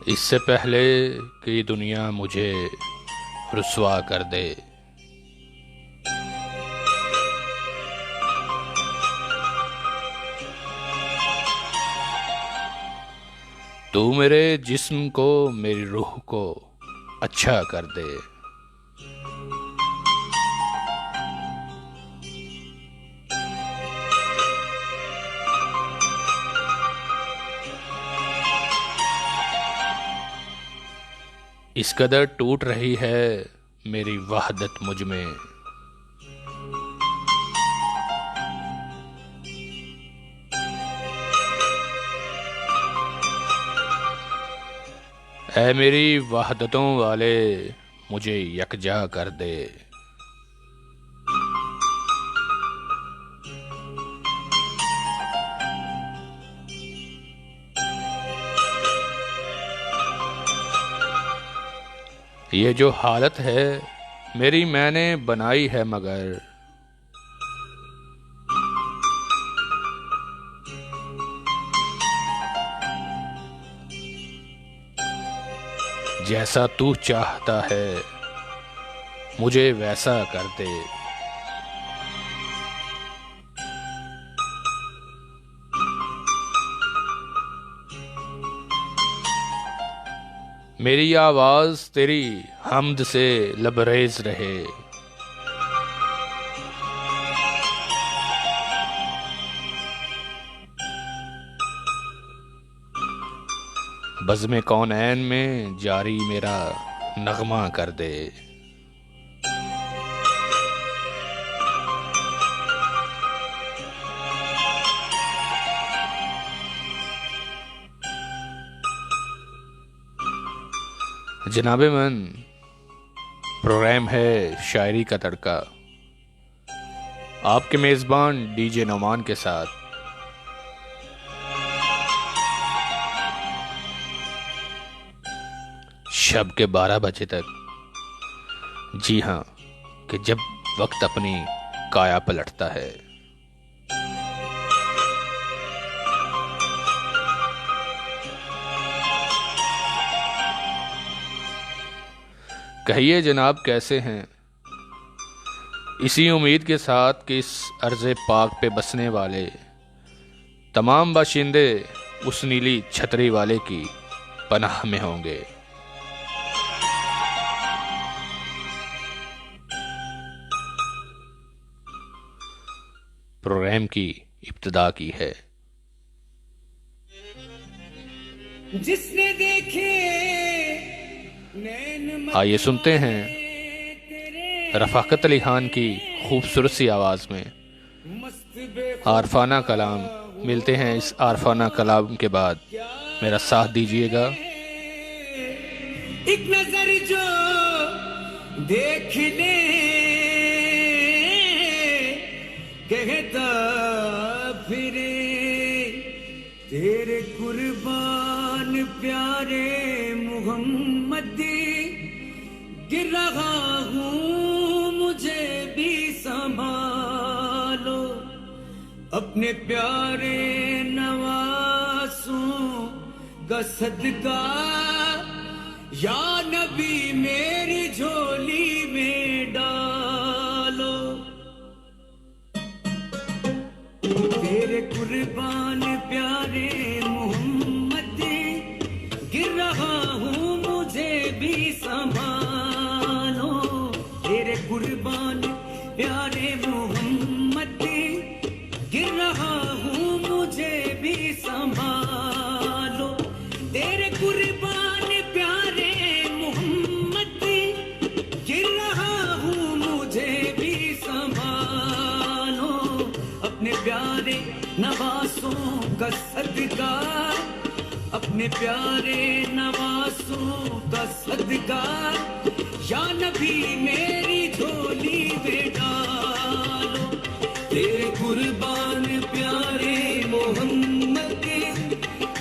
इससे पहले कि दुनिया मुझे रुस्वा कर दे। तू मेरे जिस्म को, मेरी रूह को अच्छा कर दे। इस कदर टूट रही है मेरी वहदत मुझ में। ऐ मेरी वहदतों वाले, मुझे यकजा कर दे। ये जो हालत है मेरी मैंने बनाई है, मगर जैसा तू चाहता है मुझे वैसा कर दे। मेरी आवाज तेरी हमद से लबरेज रहे। बज़्म कौनैन में जारी मेरा नगमा कर दे। जनाबे मन, प्रोग्राम है शायरी का तड़का, आपके मेज़बान डीजे नौमान के साथ। शब के 12 बजे तक। जी हाँ, कि जब वक्त अपनी काया पलटता है। कहिए जनाब कैसे हैं? इसी उम्मीद के साथ कि इस अर्ज़े पाक पे बसने वाले तमाम बाशिंदे उस नीली छतरी वाले की पनाह में होंगे। प्रोग्राम की इब्तिदा की है। जिसने देखे आइए सुनते हैं रफ़ाकत अली खान की खूबसूरत सी आवाज़ में आरफाना कलाम। मिलते हैं इस आरफाना कलाम के बाद, मेरा साथ दीजिएगा। एक नजर जो देख ले कहता फिरे तेरे कुर्बान प्यारे मोहम्मद, गिर रहा हूँ मुझे भी संभालो, अपने प्यारे नवासों का सदका, या नबी मेरी झोली में डालो। तेरे कुर्बान प्यारे मोहम्मद, गिर रहा हूँ मुझे भी संभालो, तेरे कुर्बान प्यारे मोहम्मद, गिर रहा हूँ मुझे भी संभालो, तेरे कुर्बान प्यारे मोहम्मद, गिर रहा हूँ मुझे भी संभालो, अपने प्यारे नवासों का सदका, अपने प्यारे नवासों का सदका, या नबी मेरी झोली में डालो, तेरे कुर्बान प्यारे मोहम्मद,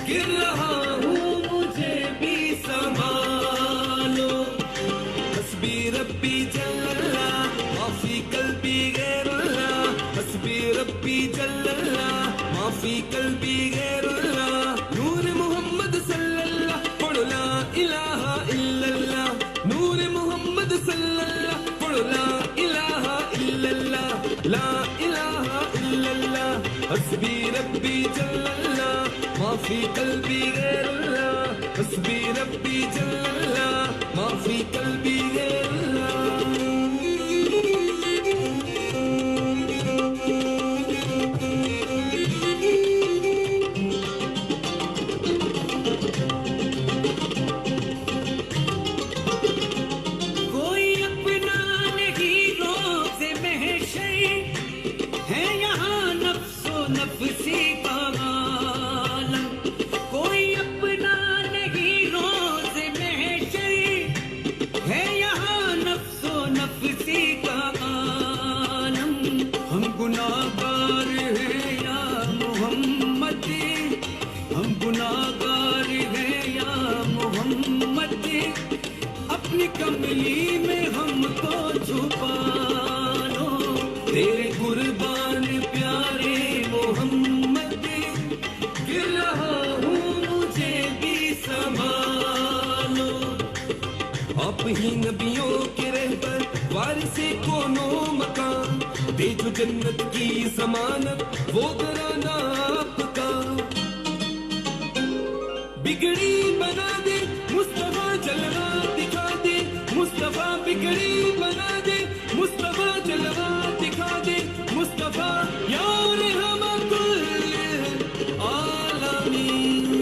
गिर रहा हूँ मुझे भी संभालो। हस्बी रब्बी जल्ला माफी कल्बी गैरुल्ला, हस्बी रब्बी जल्ला माफी कल्बी गैरुल्ला, नूर मोहम्मद सल्लल्लाह पढ़ ला हस्बी रब्बी जल्लल्लाह माफी कल्बी गैरुल्लाह हस्बी रब्बी जल्लल्लाह माफी कल्बी गैरुल्लाह नफसी का आलम कोई अपना नहीं रोज़ महशर है यहाँ नफ्सो नफसी का आलम हम गुनाहगार हैं या मोहम्मद हम गुनाहगार हैं या मोहम्मद अपनी कमली में हमको छुपा लो तेरे कुर्बान प्यारे मोहम्मद गिर रहा हूँ मुझे भी संभालो आप ही नबियों के रहबर वारिसे कोनो मकान दे जो जन्नत की जमानत वो घराना आपका बिगड़ी बना दे मुस्तफा जलवा दिखा दे मुस्तफा बिगड़ी बना दे मुस्तफा जलवा दिखा दे मुस्तफा यार हम कुल आलमीन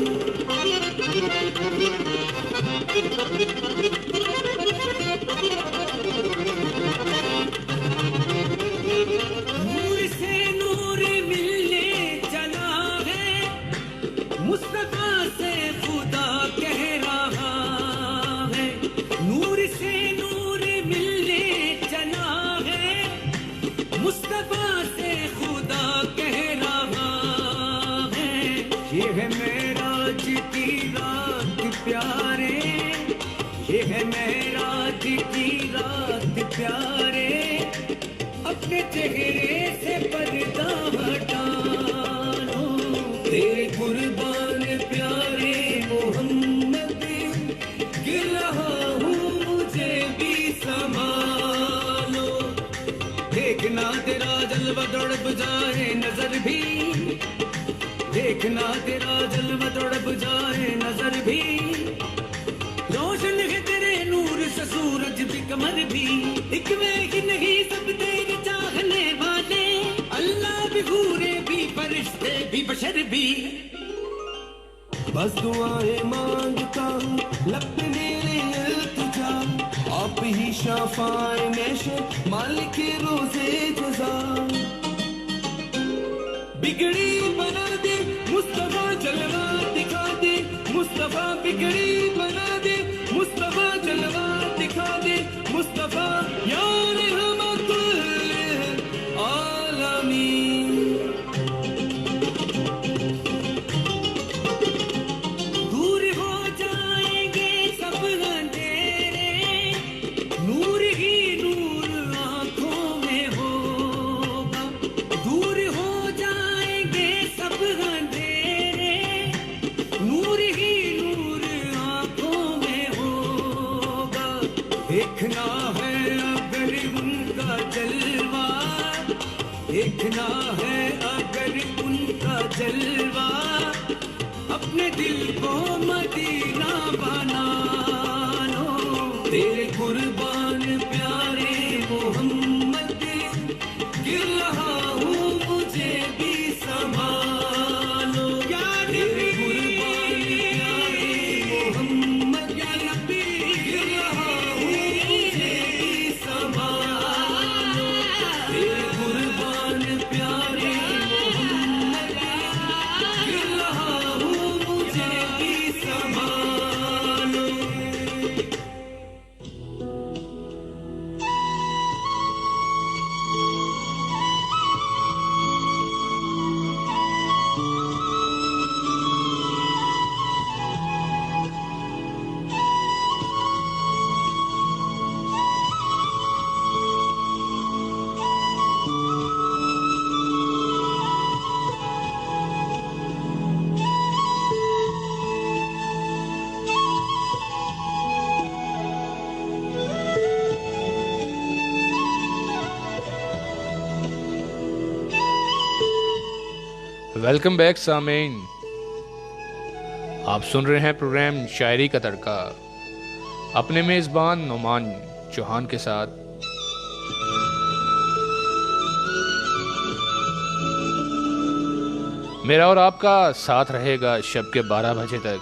नूर से नूर मिलने चला है मुस्तफा से खुदा कह रहा है नूर से नूर मिलने चला है मुस्तफा से खुदा कह रहा है ये है मेराज की रात प्यारे ये है मेराज की रात प्यारे अपने चेहरे से पर्दा हटा लो तेरे कुर्बान प्यारे मोहम्मद गिर रहा हूँ मुझे भी संभालो देखना तेरा जलवा तड़प जाए नजर भी देखना तेरा जलवा तड़प जाए नजर भी रोशन है तेरे नूर से सूरज भी कमर भी एक में ही नहीं सब तेरे चाहने वाले अल्लाह भी हूरे भी फरिश्ते भी बशर भी बस दुआएं मांगता हूँ लपने इल्तिजा आप ही शफाए नेशर मालिक रोज़े जज़ा बिगड़ी बना दे मुस्तफा जलवा दिखा दे मुस्तफा बिगड़ी बना दे मुस्तफा जलवा दिखा दे मुस्तफा यार हम कुल आलमीन दूर हो जाएंगे सब अंधेरे नूर ही नूर आंखों में होगा दूर हो जाएंगे सब अंधेरे नूर ही नूर आंखों में होगा देखना है अगर उनका जलवा देखना है अगर उनका जलवा अपने दिल को मदीना बना लो तेरे कुर्बान प्यारे मोहम्मद गिर रहा हूँ मुझे भी संभालो तेरे कुर्बान प्यारे मोहम्मद गिर रहा हूँ मुझे भी संभालो तेरे कुर्बान प्यारे मोहम्मद गिर रहा हूँ मुझे भी संभालो वेलकम बैक सामीन। आप सुन रहे हैं प्रोग्राम शायरी का तड़का अपने मेज़बान नुमान चौहान के साथ। मेरा और आपका साथ रहेगा शब के 12 बजे तक।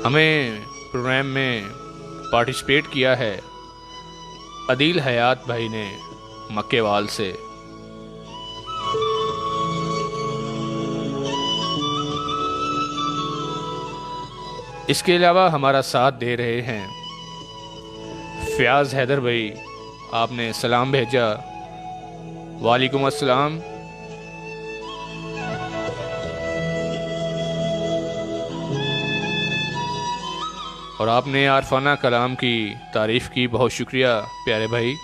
हमें प्रोग्राम में पार्टिसिपेट किया है अदील हयात भाई ने मक्केवाल से। इसके अलावा हमारा साथ दे रहे हैं फ़याज़ हैदर भाई। आपने सलाम भेजा, वालेकुम अस्सलाम। और आपने आरफाना कलाम की तारीफ़ की, बहुत शुक्रिया प्यारे भाई।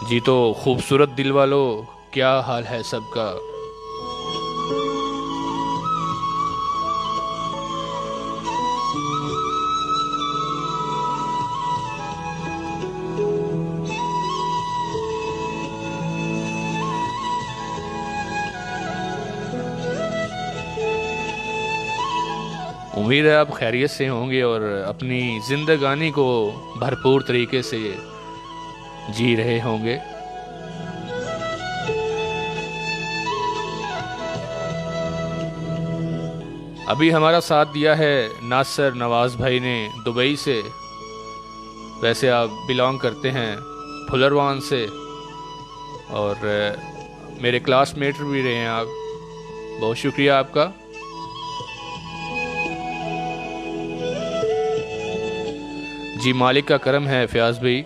जी तो खूबसूरत दिल वालों, क्या हाल है सबका। उम्मीद है आप खैरियत से होंगे और अपनी जिंदगानी को भरपूर तरीके से जी रहे होंगे। अभी हमारा साथ दिया है नासिर नवाज भाई ने दुबई से। वैसे आप बिलोंग करते हैं फुलरवान से और मेरे क्लासमेट भी रहे हैं आप। बहुत शुक्रिया आपका। जी मालिक का करम है फ़याज़ भाई।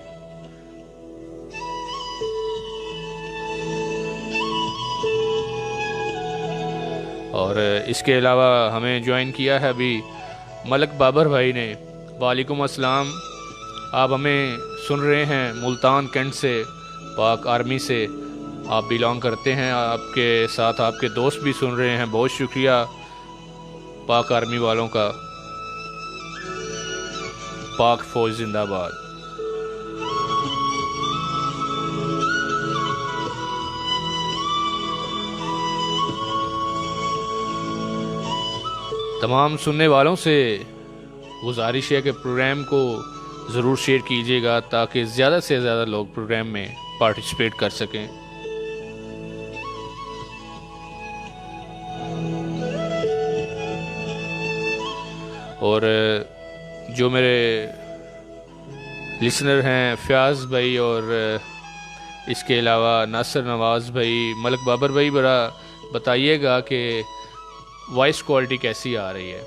और इसके अलावा हमें ज्वाइन किया है अभी मलक बाबर भाई ने। वालेकुम अस्सलाम। आप हमें सुन रहे हैं मुल्तान कैंट से, पाक आर्मी से आप बिलोंग करते हैं। आपके साथ आपके दोस्त भी सुन रहे हैं। बहुत शुक्रिया पाक आर्मी वालों का। पाक फौज जिंदाबाद। तमाम सुनने वालों से गुजारिश है कि प्रोग्राम को ज़रूर शेयर कीजिएगा ताकि ज़्यादा से ज़्यादा लोग प्रोग्राम में पार्टिसिपेट कर सकें। और जो मेरे लिसनर हैं फ़याज़ भाई और इसके अलावा नासिर नवाज़ भाई, मलक बाबर भाई, बड़ा बताइएगा कि वॉइस क्वालिटी कैसी आ रही है।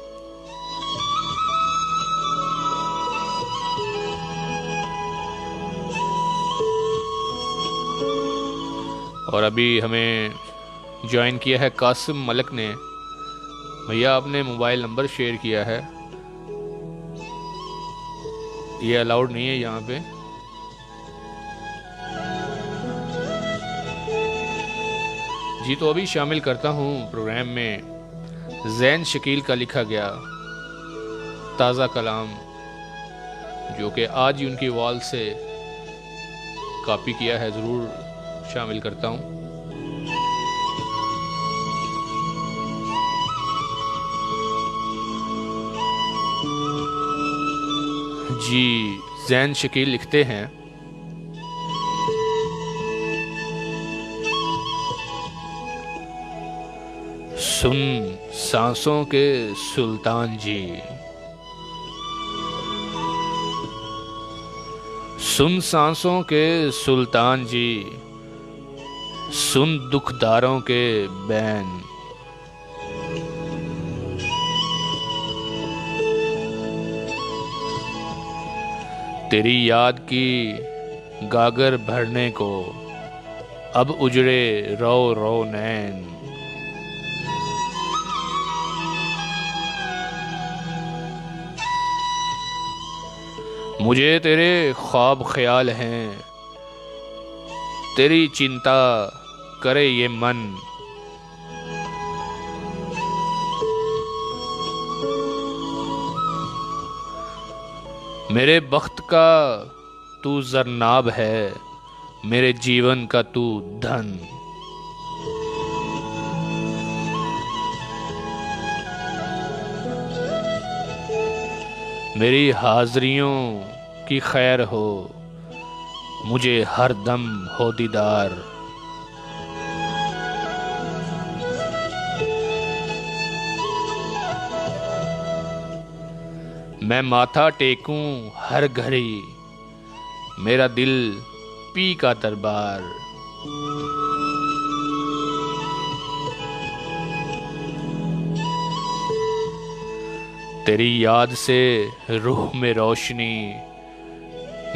और अभी हमें ज्वाइन किया है कासिम मलक ने। भैया आपने मोबाइल नंबर शेयर किया है, ये अलाउड नहीं है यहाँ पे। जी तो अभी शामिल करता हूँ प्रोग्राम में ज़ैन शकील का लिखा गया ताज़ा कलाम, जो कि आज ही उनकी वॉल से कॉपी किया है। ज़रूर शामिल करता हूँ। जी ज़ैन शकील लिखते हैं, सुन सांसों के सुल्तान जी, सुन सांसों के सुल्तान जी, सुन दुखदारों के बैन। तेरी याद की गागर भरने को अब उजड़े रो रो नैन। मुझे तेरे ख्वाब ख्याल हैं, तेरी चिंता करे ये मन। मेरे बख्त का तू जरनाब है, मेरे जीवन का तू धन। मेरी हाज़रियों की खैर हो, मुझे हर दम हो दीदार। मैं माथा टेकूं हर घड़ी, मेरा दिल पी का दरबार। तेरी याद से रूह में रोशनी,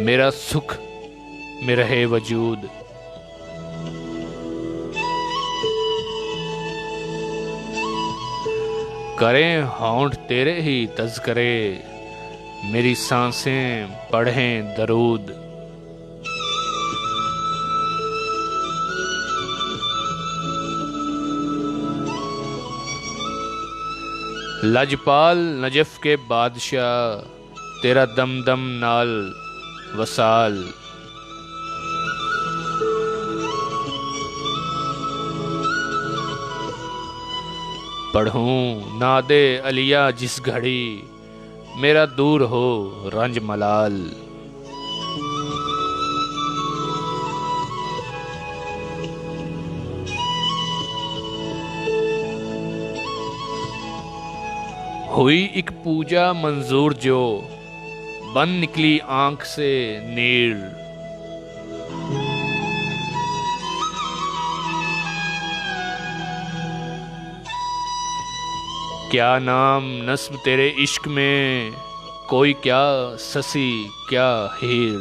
मेरा सुख में रहे वजूद। करें होंठ तेरे ही तज़किरे, मेरी सांसें पढ़ें दरूद। लजपाल नजफ के बादशाह, तेरा दम दम नाल वसाल। पढ़ूं नादे अलिया जिस घड़ी, मेरा दूर हो रंज मलाल। हुई एक पूजा मंजूर जो, बन निकली आंख से नीर। क्या नाम नस्ब तेरे इश्क में, कोई क्या ससी क्या हीर।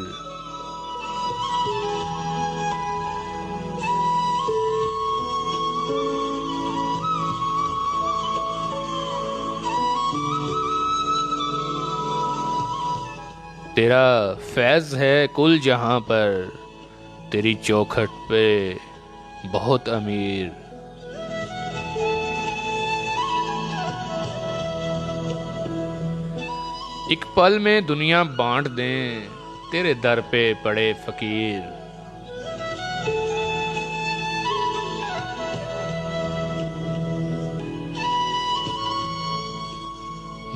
तेरा फैज़ है कुल जहां पर, तेरी चौखट पे बहुत अमीर। एक पल में दुनिया बांट दें, तेरे दर पे पड़े फकीर।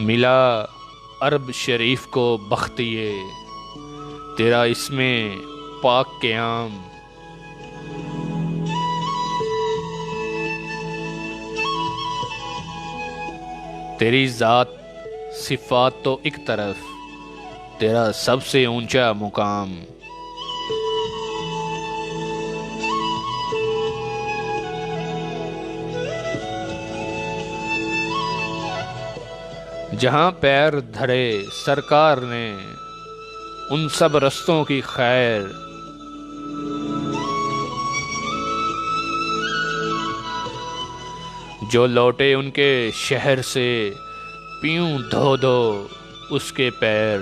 मिला अरब शरीफ को बख्त ये, तेरा इसमें पाक क़याम। तेरी ज़ात सिफ़ात तो एक तरफ, तेरा सबसे ऊंचा मुकाम। जहाँ पैर धरे सरकार ने, उन सब रस्तों की खैर। जो लौटे उनके शहर से, पीऊं धो धो उसके पैर।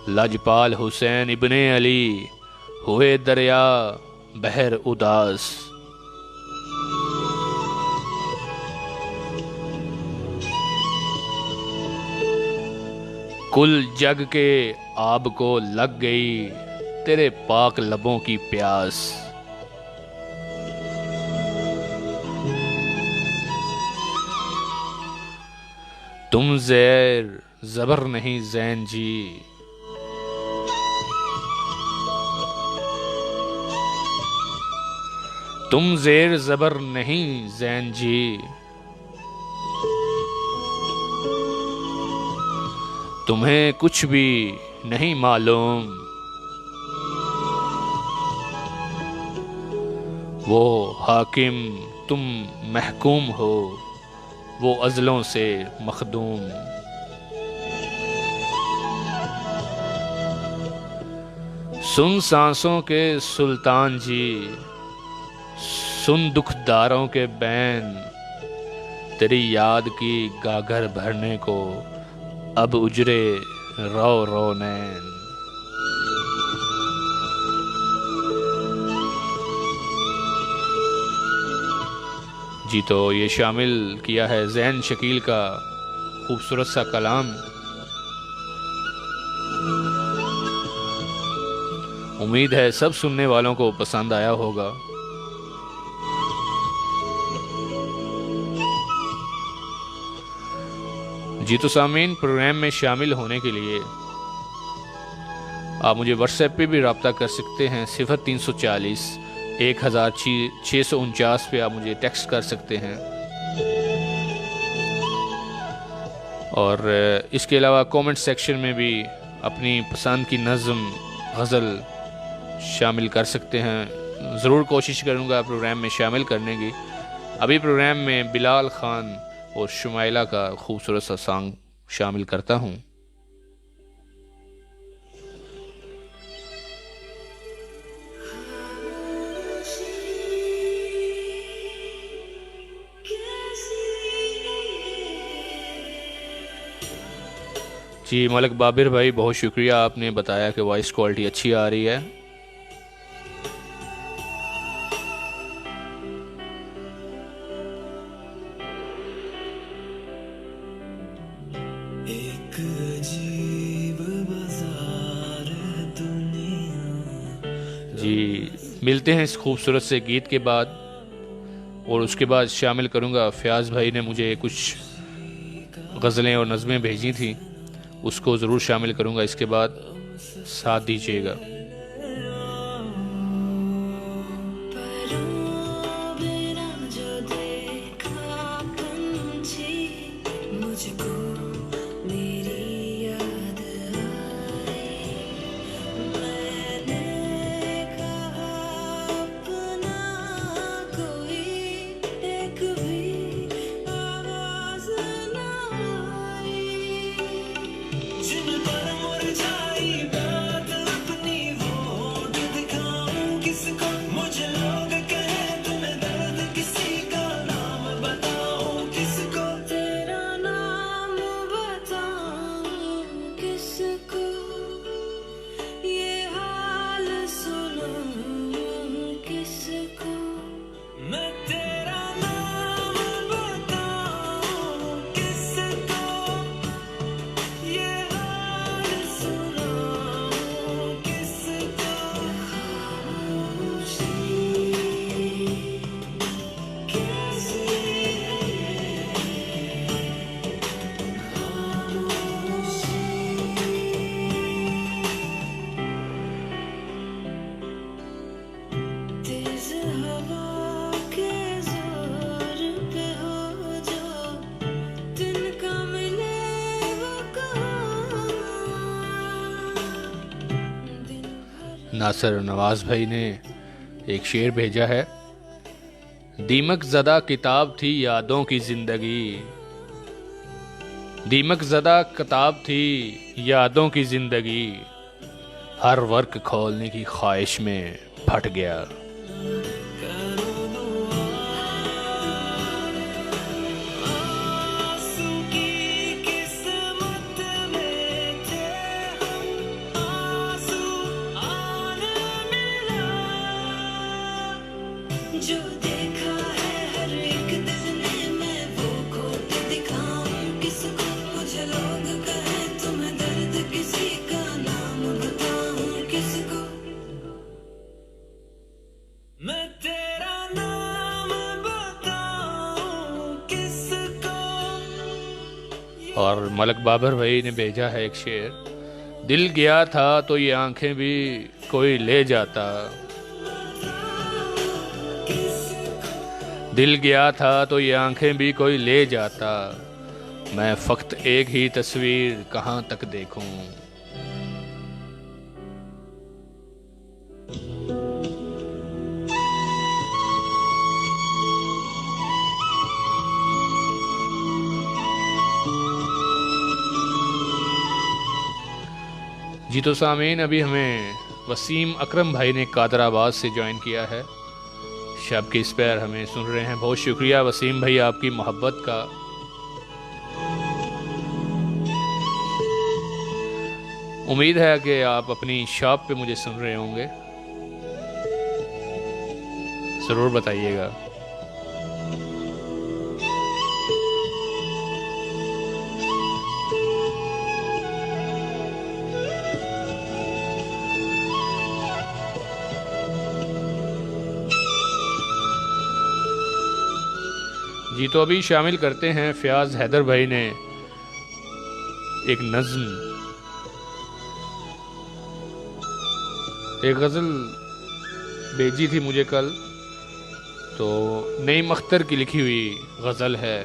लजपाल हुसैन इब्ने अली हुए दरिया बहर उदास। कुल जग के आब को लग गई, तेरे पाक लबों की प्यास। तुम ज़ेर ज़बर नहीं ज़ैन जी, तुम ज़ेर ज़बर नहीं ज़ैन जी। तुम्हें कुछ भी नहीं मालूम, वो हाकिम तुम महकूम हो, वो अज़लों से मखदूम। सुन सांसों के सुल्तान जी, सुन दुखदारों के बैन। तेरी याद की गागर भरने को अब उजरे रो रो नैन। जी, तो ये शामिल किया है ज़ैन शकील का खूबसूरत सा कलाम। उम्मीद है सब सुनने वालों को पसंद आया होगा। जी, तो सामीन, प्रोग्राम में शामिल होने के लिए आप मुझे व्हाट्सएप पे भी रब्ता कर सकते हैं। 0340 1649 पे आप मुझे टेक्स्ट कर सकते हैं। और इसके अलावा कमेंट सेक्शन में भी अपनी पसंद की नज़म गज़ल शामिल कर सकते हैं। ज़रूर कोशिश करूँगा प्रोग्राम में शामिल करने की। अभी प्रोग्राम में बिलाल ख़ान और शुमाइला का खूबसूरत सा सॉन्ग शामिल करता हूँ। जी, मलक बाबिर भाई, बहुत शुक्रिया, आपने बताया कि वॉइस क्वालिटी अच्छी आ रही है। एक अजीब बाजार है दुनिया। जी, मिलते हैं इस खूबसूरत से गीत के बाद, और उसके बाद शामिल करूँगा फयाज़ भाई ने मुझे कुछ गज़लें और नज़में भेजी थी, उसको ज़रूर शामिल करूँगा। इसके बाद साथ दीजिएगा। नासिर नवाज भाई ने एक शेर भेजा है। दीमक ज़दा किताब थी यादों की ज़िंदगी, दीमक ज़दा किताब थी यादों की ज़िंदगी, हर वर्क खोलने की ख्वाहिश में फट गया। जो देखा है हर एक दिल ने, मैं वो खो के दिखाऊं किसको। मुझे लोग कहे तुम्हें दर्द किसी का, नाम बताऊं किसको। मैं तेरा नाम बताऊं किसको। और मलक बाबर भाई ने भेजा है एक शेर। दिल गया था तो ये आंखें भी कोई ले जाता, दिल गया था तो ये आंखें भी कोई ले जाता, मैं फक्त एक ही तस्वीर कहाँ तक देखूं। जी, तो सामीन, अभी हमें वसीम अकरम भाई ने कादराबाद से ज्वाइन किया है। शब के इस पैर हमें सुन रहे हैं। बहुत शुक्रिया वसीम भाई आपकी मोहब्बत का। उम्मीद है कि आप अपनी शॉप पे मुझे सुन रहे होंगे, ज़रूर बताइएगा। जी तो अभी शामिल करते हैं फ़याज़ हैदर भाई ने एक नज़्म, एक गज़ल भेजी थी मुझे कल, तो नईम अख्तर की लिखी हुई गज़ल है।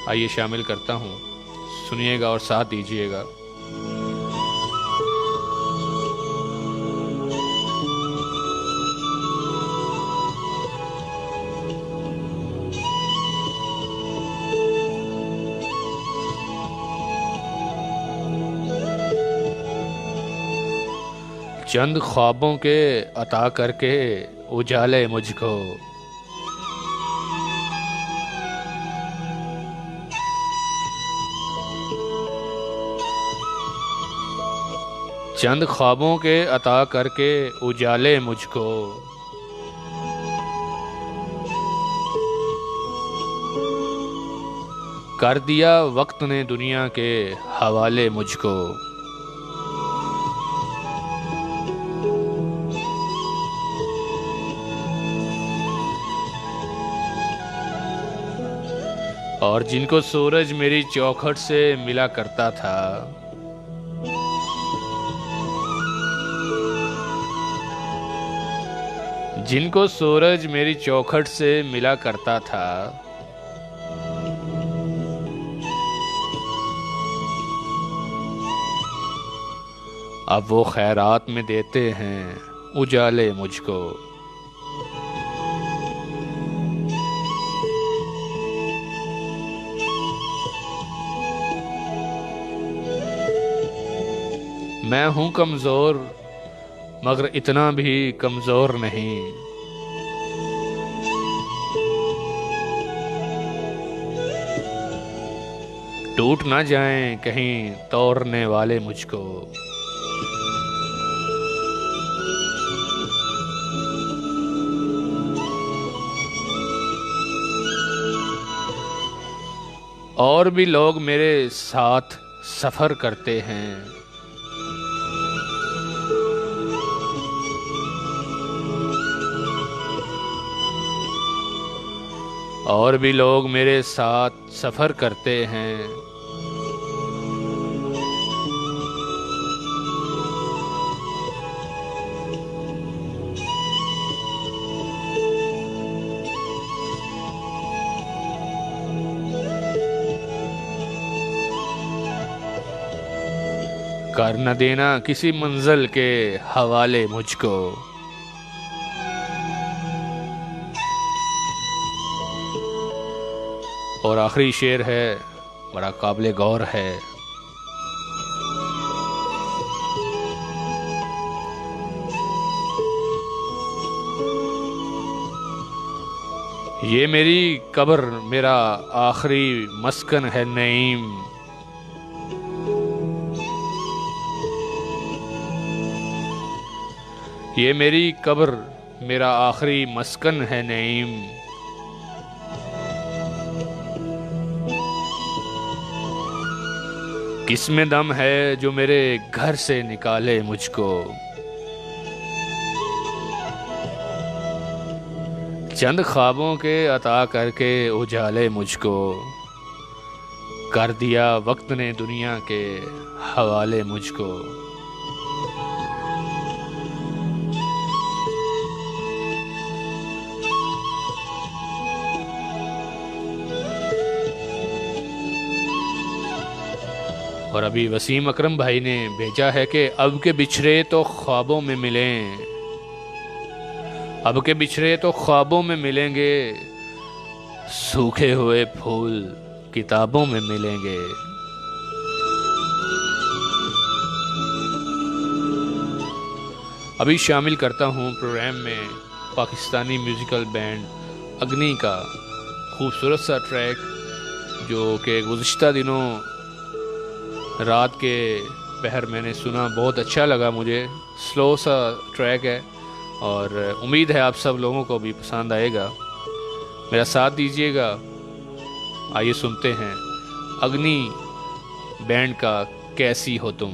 आइए शामिल करता हूँ, सुनिएगा और साथ दीजिएगा। चंद ख्वाबों के अता करके उजाले मुझको, चंद ख्वाबों के अता करके उजाले मुझको, कर दिया वक्त ने दुनिया के हवाले मुझको। और जिनको सूरज मेरी चौखट से मिला करता था, जिनको सूरज मेरी चौखट से मिला करता था, अब वो खैरात में देते हैं उजाले मुझको। मैं हूँ कमज़ोर मगर इतना भी कमज़ोर नहीं, टूट ना जाएं कहीं तोड़ने वाले मुझको। और भी लोग मेरे साथ सफ़र करते हैं, और भी लोग मेरे साथ सफ़र करते हैं, कर न देना किसी मंजिल के हवाले मुझको। और आखिरी शेर है, बड़ा काबिल गौर है। ये मेरी कब्र मेरा आखिरी मस्कन है नईम, ये मेरी कब्र मेरा आखिरी मस्कन है नईम। किसमें दम है जो मेरे घर से निकाले मुझको। चंद ख्वाबों के अता करके उजाले मुझको, कर दिया वक्त ने दुनिया के हवाले मुझको। और अभी वसीम अकरम भाई ने भेजा है कि अब के बिछड़े तो ख्वाबों में मिलें, अब के बिछड़े तो ख्वाबों में मिलेंगे, सूखे हुए फूल किताबों में मिलेंगे। अभी शामिल करता हूँ प्रोग्राम में पाकिस्तानी म्यूज़िकल बैंड अग्नि का खूबसूरत सा ट्रैक, जो कि गुज़िश्ता दिनों रात के पहर मैंने सुना, बहुत अच्छा लगा मुझे। स्लो सा ट्रैक है और उम्मीद है आप सब लोगों को भी पसंद आएगा। मेरा साथ दीजिएगा। आइए सुनते हैं अग्नि बैंड का कैसी हो तुम।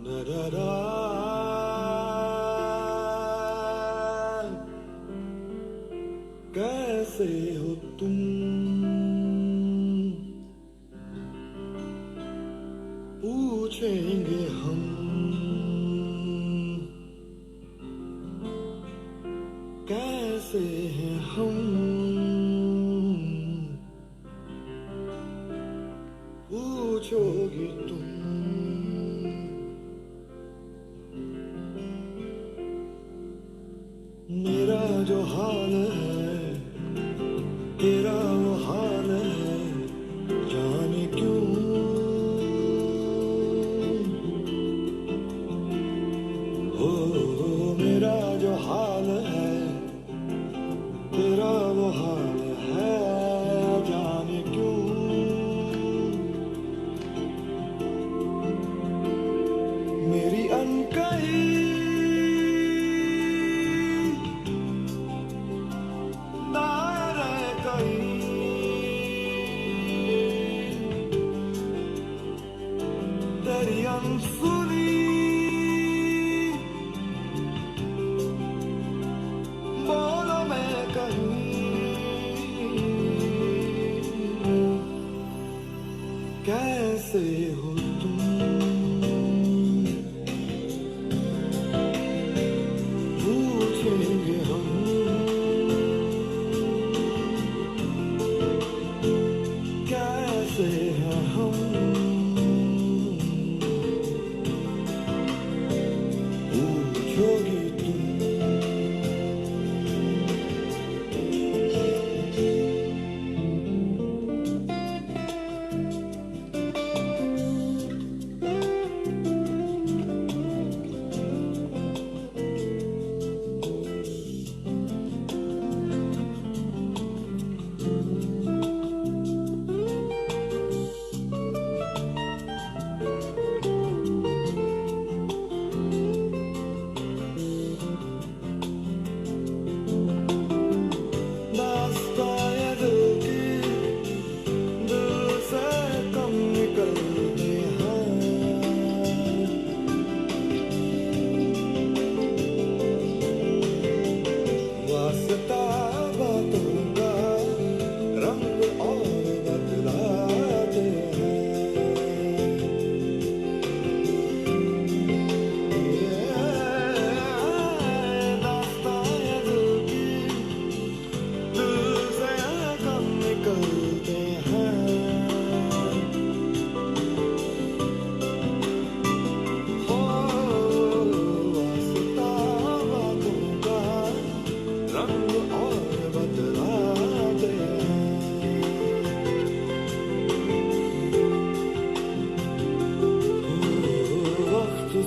da da कैसे हो तुम पूछेंगे हम कैसे हैं हम पूछोगी तुम मेरा जो हाल है तेरा वो हाल है जाने क्यों हो मेरा जो हाल है तेरा वो हाल है जाने क्यों मेरी अनकही तेरी अनसुनी बोलो मैं कहीं कैसे हो तुम पूछेंगे हम कैसे हैं हम पूछोगी तुम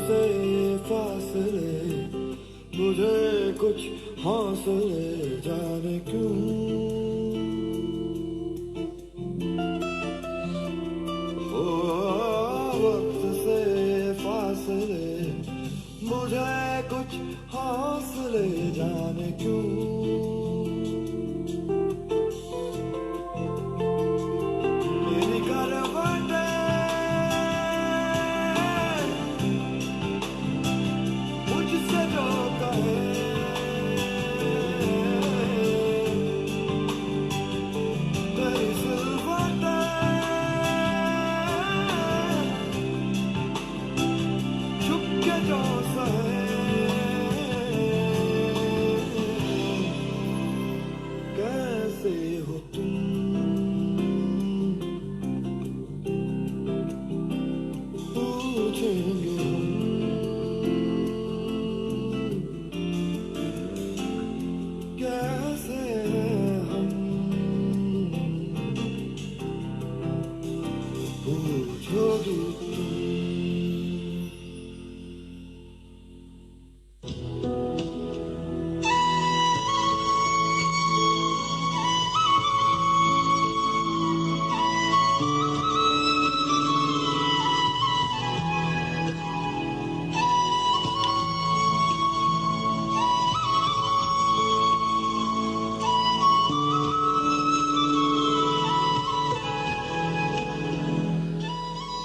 से फासले मुझे कुछ हौसले जाने क्यों ओ वक्त से फासले मुझे कुछ हौसले जाने क्यों मेरी करवटें मुझसे जो कहे तेरी सिलवटें छुप के जो सहे कैसे हो तुम पूछेंगे हम कैसे हम पूछोगी तुम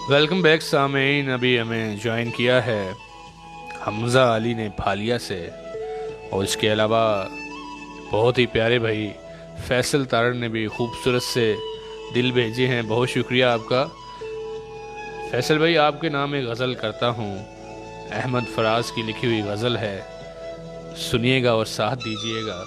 वेलकम बैक सामीन। अभी हमें ज्वाइन किया है हमज़ा अली ने फालिया से, और इसके अलावा बहुत ही प्यारे भाई फैसल तारड़ ने भी खूबसूरत से दिल भेजे हैं। बहुत शुक्रिया आपका फैसल भाई। आपके नाम एक गज़ल करता हूँ, अहमद फराज की लिखी हुई गज़ल है, सुनिएगा और साथ दीजिएगा।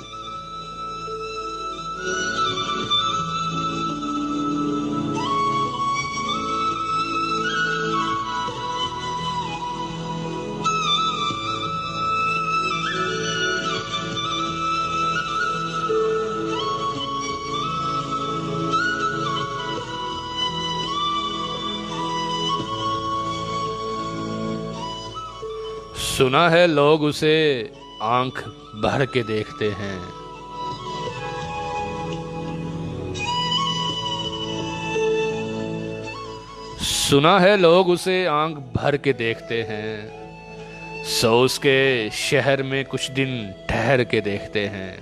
सुना है लोग उसे आंख भर के देखते हैं, सुना है लोग उसे आंख भर के देखते हैं, सो उसके शहर में कुछ दिन ठहर के देखते हैं।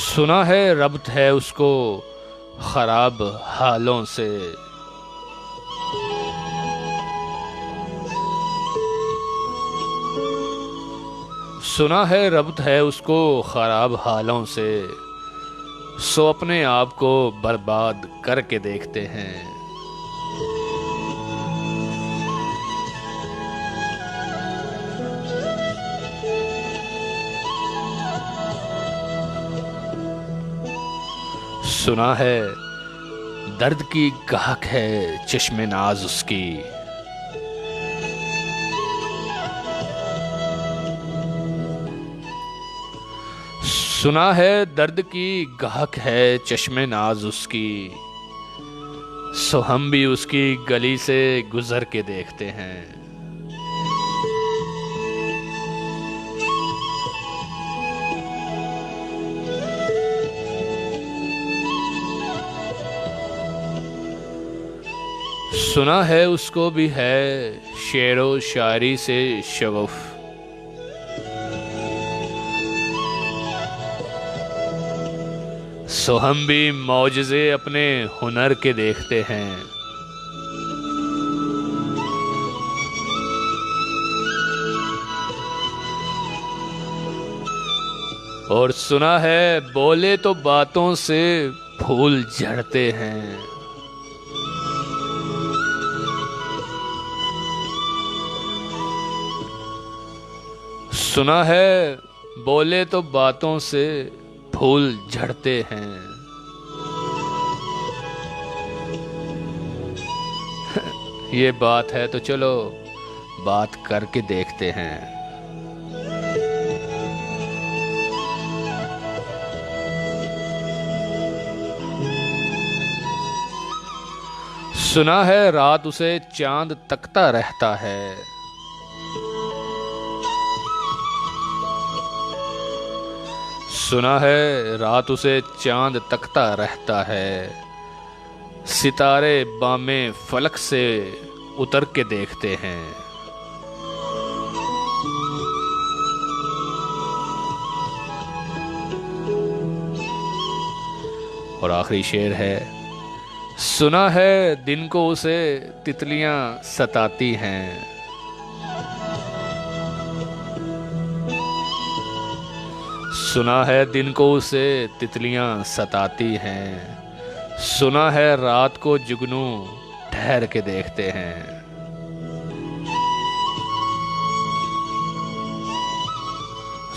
सुना है रब्त है उसको खराब हालों से, सुना है रब्त है उसको खराब हालों से, सो अपने आप को बर्बाद करके देखते हैं। सुना है दर्द की गाहक है चश्मे नाज उसकी, सुना है दर्द की गाहक है चश्मे नाज उसकी, सो हम भी उसकी गली से गुजर के देखते हैं। सुना है उसको भी है शेरो शायरी से शगुफ, सो हम भी मौजज़े अपने हुनर के देखते हैं। और सुना है बोले तो बातों से फूल झड़ते हैं, सुना है बोले तो बातों से फूल झड़ते हैं। ये बात है तो चलो बात करके देखते हैं। सुना है रात उसे चांद तकता रहता है, सुना है रात उसे चांद तकता रहता है, सितारे बामे फलक से उतर के देखते हैं। और आखिरी शेर है, सुना है दिन को उसे तितलियां सताती हैं, सुना है दिन को उसे तितलियां सताती हैं, सुना है रात को जुगनू ठहर के देखते हैं।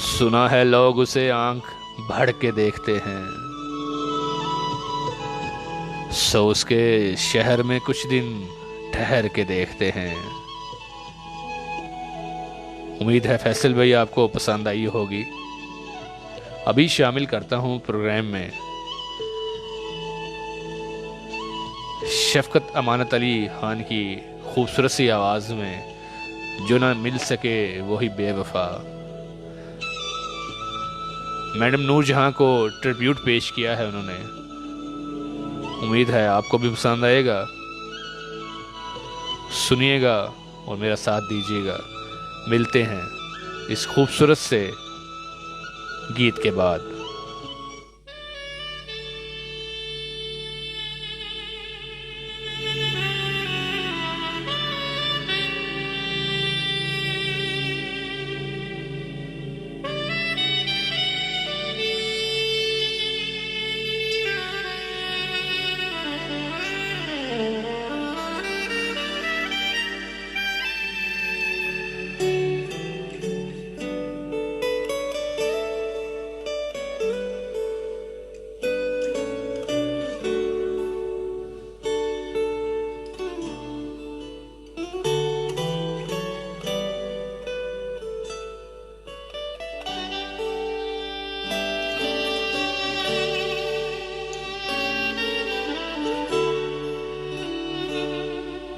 सुना है लोग उसे आंख भर के देखते हैं, सो उसके शहर में कुछ दिन ठहर के देखते हैं। उम्मीद है फैसल भाई आपको पसंद आई होगी। अभी शामिल करता हूं प्रोग्राम में शफकत अमानत अली खान की खूबसूरत सी आवाज़ में, जो ना मिल सके वही बेवफा। मैडम नूर जहां को ट्रिब्यूट पेश किया है उन्होंने। उम्मीद है आपको भी पसंद आएगा। सुनिएगा और मेरा साथ दीजिएगा। मिलते हैं इस खूबसूरत से गीत के बाद।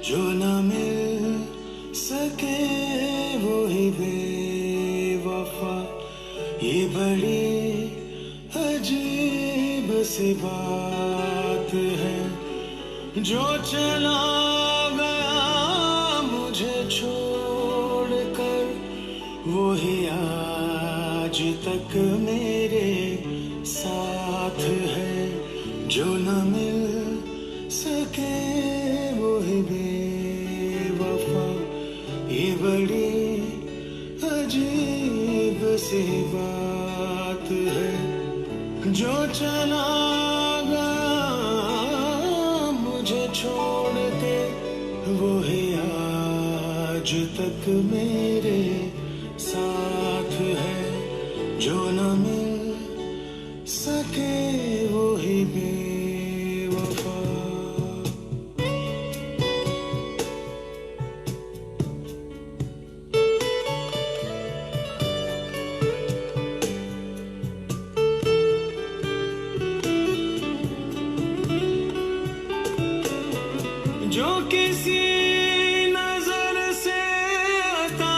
जो न मिल सके वो ही बेवफा, ये बड़ी अजीब सी बात है। जो चला गया मुझे छोड़कर, वो ही आज तक मेरे साथ है। जो न मिल सके वो ही बेवफा, ये बड़ी अजीब सी बात है। जो चला गया मुझे छोड़ के, वो ही आज तक मेरे साथ है। जो न मिल सके वो ही बेवफा। जो किसी नजर से अता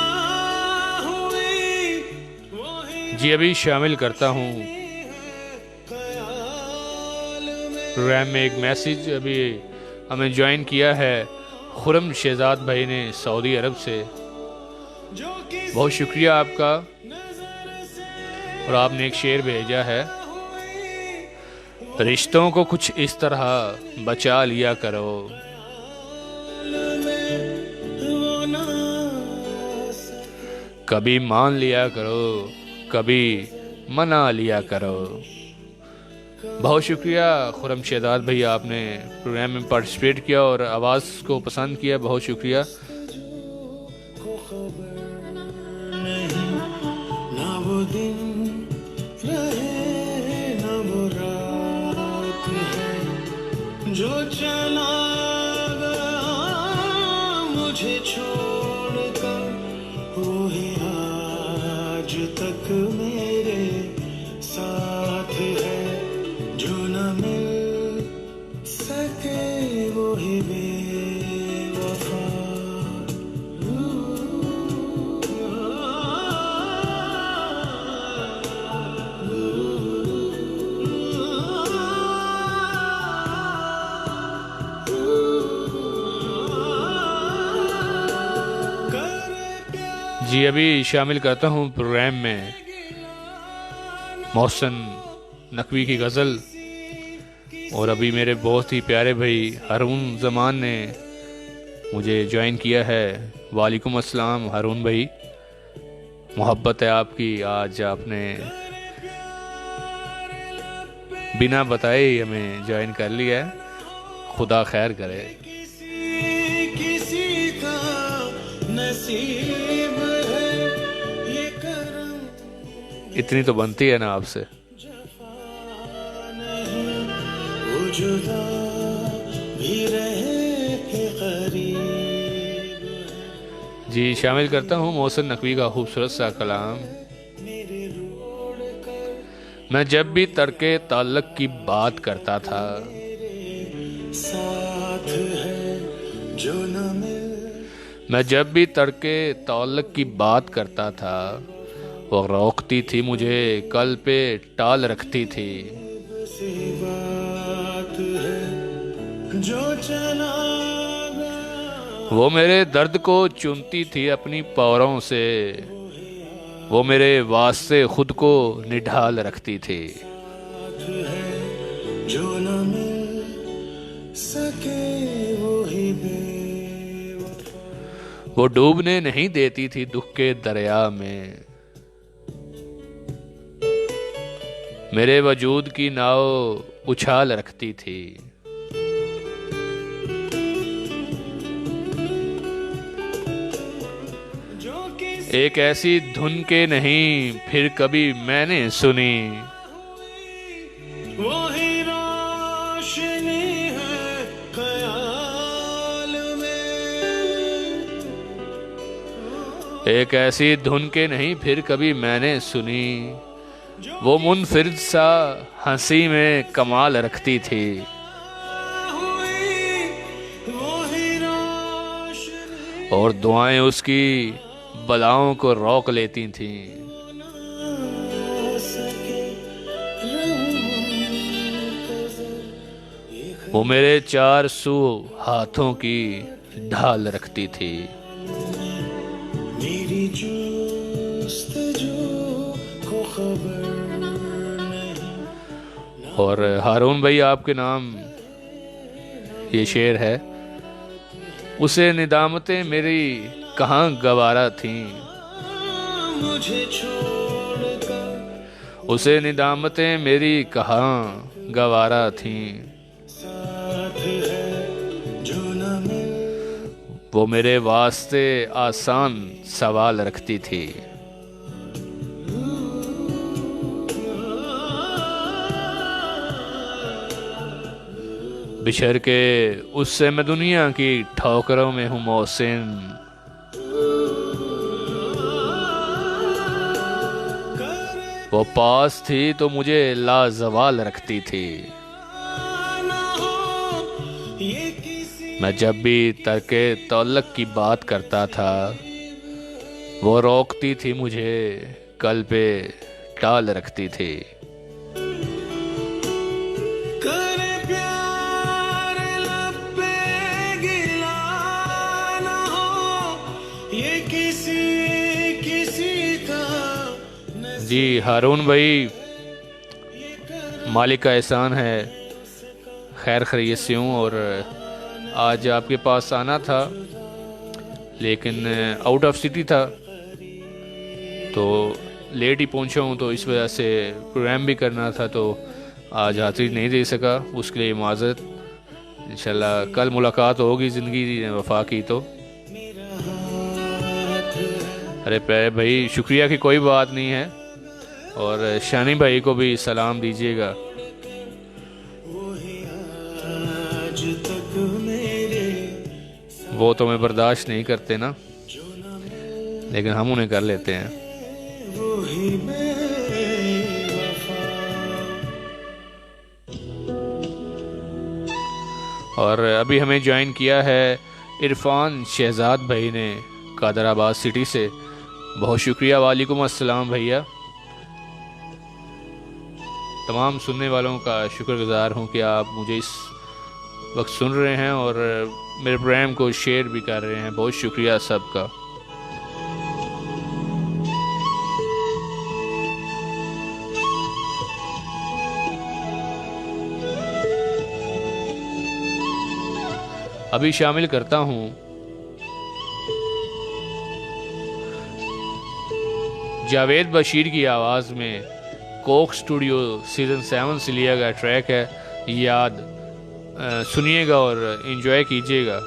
हुई, वो ही जी अभी शामिल करता हूँ ख्याल में। प्रोग्राम में एक मैसेज। अभी हमें ज्वाइन किया है खुरम शहजाद भाई ने सऊदी अरब से। जो किसी बहुत शुक्रिया आपका। नजर से और आपने एक शेर भेजा है, हुई, रिश्तों को कुछ इस तरह बचा लिया करो, वो ना सके। कभी मान लिया करो, कभी मना लिया करो। बहुत शुक्रिया खुरम शहजाद भाई, आपने प्रोग्राम में पार्टिसिपेट किया और आवाज़ को पसंद किया। बहुत शुक्रिया। को खबर नहीं, ना वो दिन रहे ना वो रात है। जो चला गया मुझे छोड़कर, वो ही आज तक मेरे साथ है। जो न मिल सके वो ही बेवफा। जी अभी शामिल करता हूँ प्रोग्राम में मोहसिन नकवी की गज़ल। और अभी मेरे बहुत ही प्यारे भाई हारून ज़मान ने मुझे ज्वाइन किया है। वालेकुम अस्सलाम हारून भाई, मोहब्बत है आपकी। आज आपने बिना बताए ही हमें ज्वाइन कर लिया है। खुदा खैर करे। किसी किसी का नसीब है ये करम, इतनी तो बनती है ना आपसे। जफा नहीं, वो जुदा भी रहे के करीब है। जी शामिल करता हूँ मोहसिन नकवी का खूबसूरत सा कलाम। मेरे रोड कर मैं जब भी तर्के ताल्लुक की बात करता था, साथ है। जो न मिल मैं जब भी तड़के ताल्लुक की बात करता था, वो रोकती थी मुझे, कल पे टाल रखती थी। सी बात है। जो चला गया वो मेरे दर्द को चुनती थी अपनी पौरों से, वो मेरे वास्ते खुद को निढाल रखती थी। है जो न मिल सके वो ही बेवफा। वो डूबने नहीं देती थी दुख के दरिया में, मेरे वजूद की नाव उछाल रखती थी। एक ऐसी धुन के नहीं फिर कभी मैंने सुनी, वही रोशनी है ख्याल में। एक ऐसी धुन के नहीं फिर कभी मैंने सुनी, वो मुनफिरद सा हंसी में कमाल रखती थी। वही रोशनी और दुआएं उसकी बलाओं को रोक लेती थीं। वो मेरे चार सू हाथों की ढाल रखती थी। मेरी जुस्तजू को खबर नहीं। और हारून भाई आपके नाम ये शेर है। उसे निदामतें मेरी कहाँ गवारा थीं, मुझे छोड़कर उसे निदामतें मेरी कहाँ गवारा थीं। साथ है जो न मिल वो मेरे वास्ते आसान सवाल रखती थी। बिछड़ के उससे मैं दुनिया की ठोकरों में हूँ मोहसिन, वो पास थी तो मुझे लाजवाल रखती थी। ये किसी मैं जब भी तरके तौल्लक की बात करता था, वो रोकती थी मुझे, कल पे टाल रखती थी। करे प्यार लब पे गिला न हो, ये किसी का जी हारून भाई, मालिक का एहसान है, खैर खैरियत से हूँ। और आज आपके पास आना था लेकिन आउट ऑफ सिटी था तो लेट ही पहुँचा हूँ, तो इस वजह से प्रोग्राम भी करना था तो आज हाजिरी नहीं दे सका, उसके लिए माज़रत। इंशाल्लाह कल मुलाकात होगी ज़िंदगी वफा की। तो अरे प्यारे भाई शुक्रिया की कोई बात नहीं है, और शानी भाई को भी सलाम दीजिएगा। आज तक मेरे वो तो मैं बर्दाश्त नहीं करते ना, लेकिन हम उन्हें कर लेते हैं। वही बेवफा। और अभी हमें ज्वाइन किया है इरफान शहजाद भाई ने कादराबाद सिटी से। बहुत शुक्रिया, वालेकुम अस्सलाम भैया। तमाम सुनने वालों का शुक्रगुजार हूँ कि आप मुझे इस वक्त सुन रहे हैं और मेरे प्रोग्राम को शेयर भी कर रहे हैं। बहुत शुक्रिया सबका। अभी शामिल करता हूँ जावेद बशीर की आवाज़ में कोक स्टूडियो सीज़न 7 से लिया गया ट्रैक है याद। सुनिएगा और एंजॉय कीजिएगा।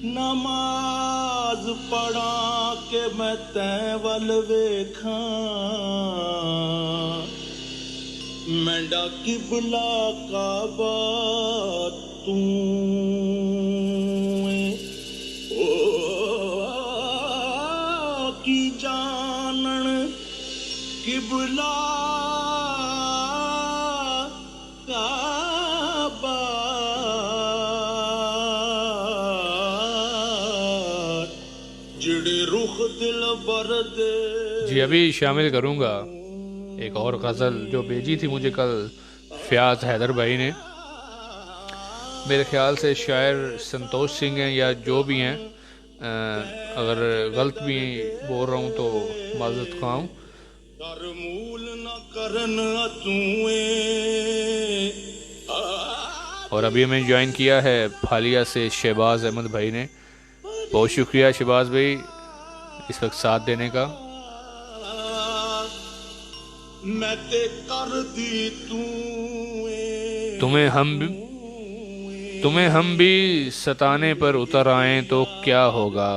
नमाज पढ़ा के मैं तैवल वेखा, मैं डाकी बुला का बात तू ओ की जान किबला काबा जिड़े रुख दिल बरद। जी अभी शामिल करूँगा एक और गज़ल जो भेजी थी मुझे कल फ़याज़ हैदर भाई ने। मेरे ख्याल से शायर संतोष सिंह हैं या जो भी हैं, अगर गलत भी बोल रहा हूँ तो माज़रत ख़्वाह हूँ। और अभी हमें ज्वाइन किया है फालिया से शहबाज अहमद भाई ने। बहुत शुक्रिया शहबाज भाई इस वक्त साथ देने का। मैं ते कर दी तुम्हें हम भी सताने पर उतर आए तो क्या होगा।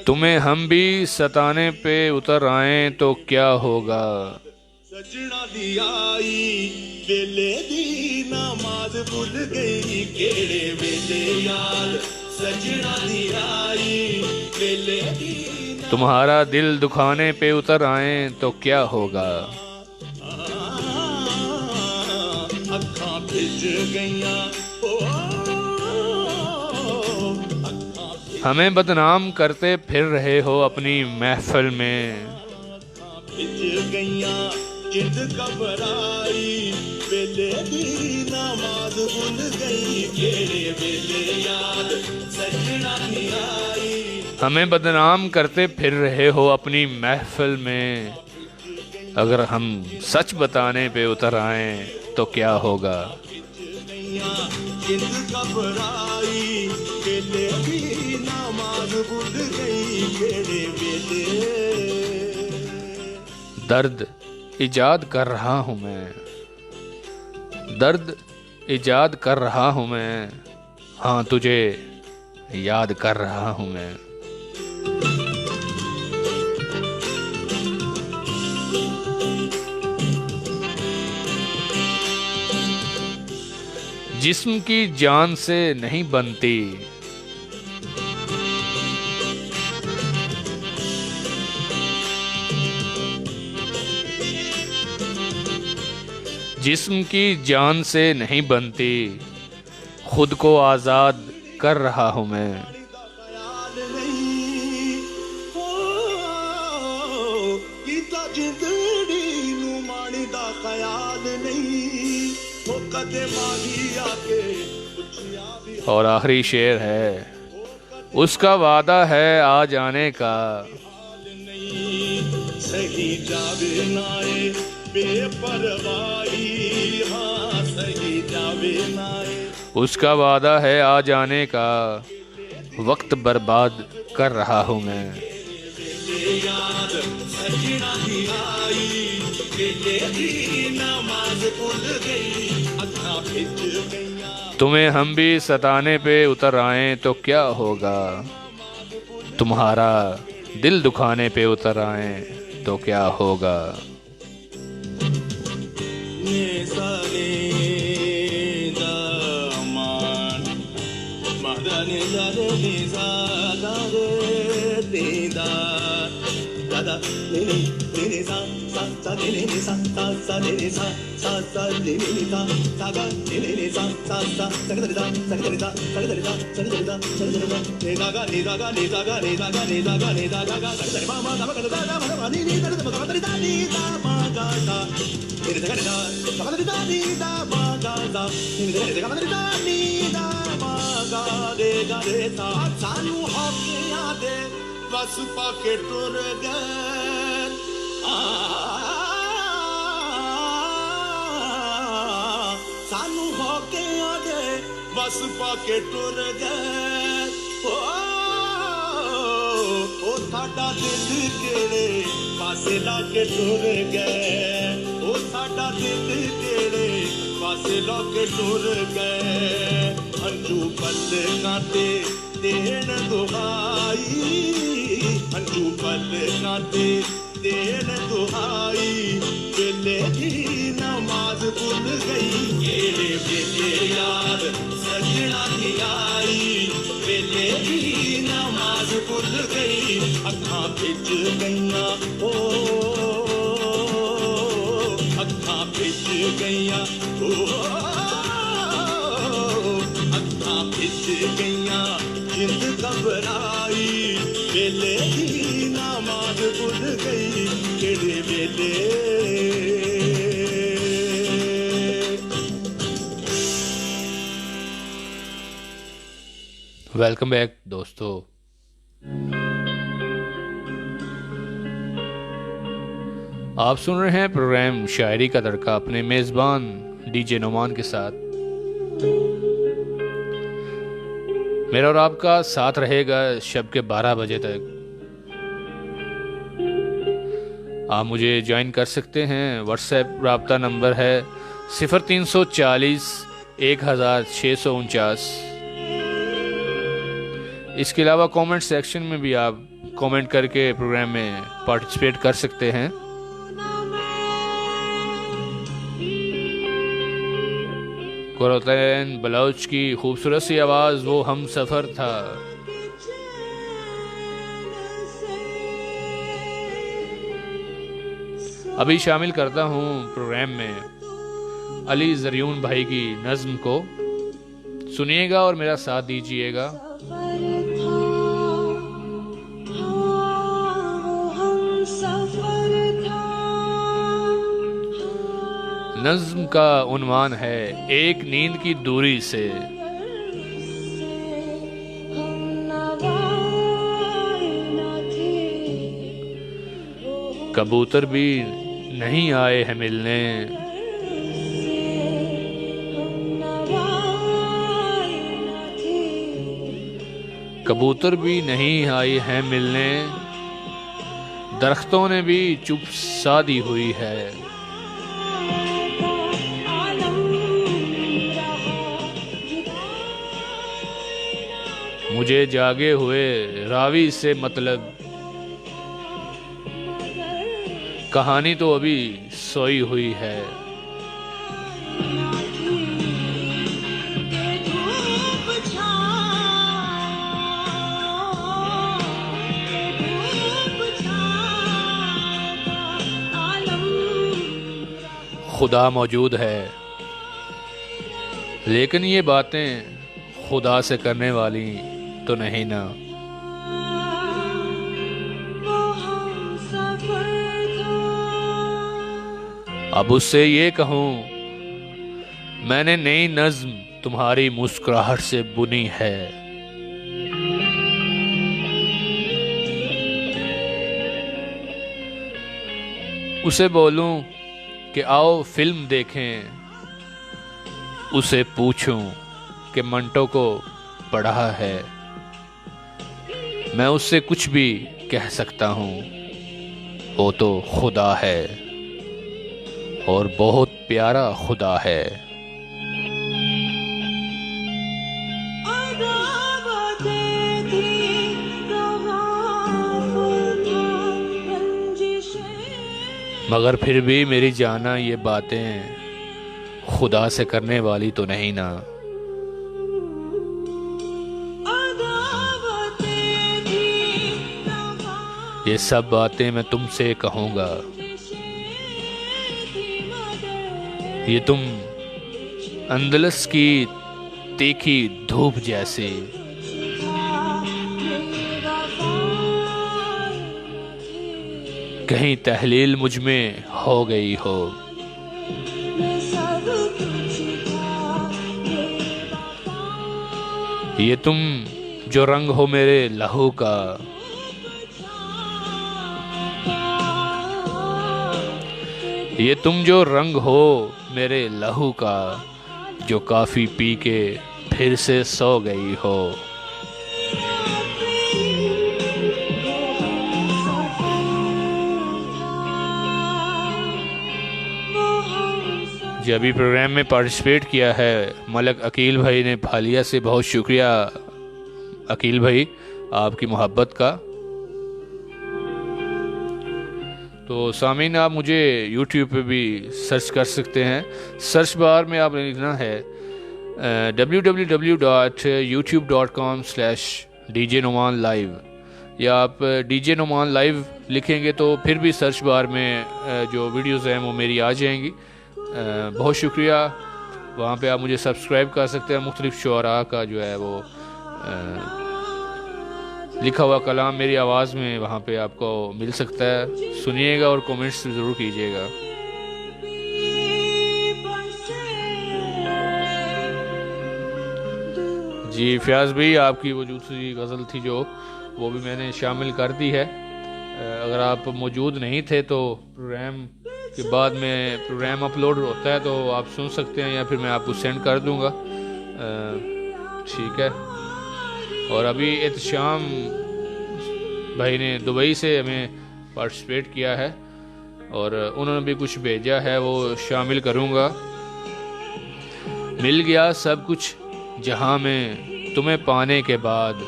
तुम्हें हम भी सताने पे उतर आए तो क्या होगा। सजना दी आई वेले दी नमाज भूल गई केड़े वेले याद। सजना दी आई वेले दी तुम्हारा दिल दुखाने पे उतर आए तो क्या होगा। अखां भिज गईयां हमें बदनाम करते फिर रहे हो अपनी महफिल में। भिज गईयां जिंद घबराई वेले दी नमाज भूल गई केड़े वेले याद। सजना दी आई हमें बदनाम करते फिर रहे हो अपनी महफिल में। अगर हम सच बताने पे उतर आए तो क्या होगा। दर्द इजाद कर रहा हूँ मैं, दर्द इजाद कर रहा हूँ मैं। हाँ तुझे याद कर रहा हूँ मैं। जिस्म की जान से नहीं बनती, जिस्म की जान से नहीं बनती। खुद को आज़ाद कर रहा हूँ मैं। और आखिरी शेर है, उसका वादा है आ जाने का। सही जावे नाए बेपरवाही। हाँ सही जावे नाए उसका वादा है आ जाने का। वक्त बर्बाद कर रहा हूँ मैं। तुम्हें हम भी सताने पे उतर आए तो क्या होगा। तुम्हारा दिल दुखाने पे उतर आए तो क्या होगा। सानू हौकियां दे बस पाके टुर गए। सानू हौकियां दे बस पाके टुर गए। ओ साडा दिल केड़े पासे लाके टुर गए। ओ साडा दिल केड़े पासे लाके टुर गए। अंजू पलकां ते देन दुहाई। अंजू पलकां ते देन दुहाई। वेले दी नमाज भूल गई केड़े वेले याद। सजना दी आई वेले दी नमाज भूल गई अखां खिच गईयां ओ अखां खिच गईयां ओ अखां खिच गईयां जिंद घबराई वेले दी नामाज भुल गई केड़े वेले वेलकम बैक दोस्तों। आप सुन रहे हैं प्रोग्राम शायरी का तड़का अपने मेज़बान डीजे नुमान के साथ। मेरा और आपका साथ रहेगा शब के 12 बजे तक। आप मुझे ज्वाइन कर सकते हैं। व्हाट्सएप राब्ता नंबर है 0340 1649। इसके अलावा कमेंट सेक्शन में भी आप कमेंट करके प्रोग्राम में पार्टिसिपेट कर सकते हैं। कुरतैन बलोच की खूबसूरत सी आवाज़ वो हम सफ़र था। अभी शामिल करता हूँ प्रोग्राम में अली ज़रियून भाई की नज़्म को। सुनिएगा और मेरा साथ दीजिएगा। नज़्म का उन्वान है एक नींद की दूरी से। कबूतर भी नहीं आए हैं मिलने, कबूतर भी नहीं आए हैं मिलने, दरख्तों ने भी चुप सादी हुई है। मुझे जागे हुए रावी से मतलब, कहानी तो अभी सोई हुई है। खुदा मौजूद है, लेकिन ये बातें खुदा से करने वाली तो नहीं ना। अब उससे ये कहूं, मैंने नई नज़्म तुम्हारी मुस्कुराहट से बुनी है। उसे बोलूं कि आओ फिल्म देखें, उसे पूछूं कि मंटो को पढ़ा है। मैं उससे कुछ भी कह सकता हूँ, वो तो खुदा है और बहुत प्यारा खुदा है। मगर फिर भी मेरी जाना ये बातें खुदा से करने वाली तो नहीं ना। ये सब बातें मैं तुमसे कहूँगा, ये तुम अंदलस की तीखी धूप जैसे, कहीं तहलील मुझ में हो गई हो। ये तुम जो रंग हो मेरे लहू का, ये तुम जो रंग हो मेरे लहू का, जो काफी पी के फिर से सो गई हो। जो अभी प्रोग्राम में पार्टिसिपेट किया है मलक अकील भाई ने फालिया से, बहुत शुक्रिया अकील भाई आपकी मोहब्बत का। तो सामीन आप मुझे YouTube पे भी सर्च कर सकते हैं। सर्च बार में आप लिखना है www.youtube.com/djnumanlive। या आप डीजे नुमान लाइव लिखेंगे तो फिर भी सर्च बार में जो वीडियोज़ हैं वो मेरी आ जाएंगी। बहुत शुक्रिया। वहाँ पे आप मुझे सब्सक्राइब कर सकते हैं। मुख्तलिफ शुअरा का जो है वो लिखा हुआ कलाम मेरी आवाज़ में वहाँ पे आपको मिल सकता है। सुनिएगा और कमेंट्स ज़रूर कीजिएगा। जी फयाज भाई, आपकी वो दूसरी गज़ल थी जो वो भी मैंने शामिल कर दी है। अगर आप मौजूद नहीं थे तो प्रोग्राम के बाद में प्रोग्राम अपलोड होता है तो आप सुन सकते हैं, या फिर मैं आपको सेंड कर दूंगा। ठीक है। और अभी एहतशाम भाई ने दुबई से हमें पार्टिसिपेट किया है और उन्होंने भी कुछ भेजा है, वो शामिल करूंगा। मिल गया सब कुछ जहां में तुम्हें पाने के बाद,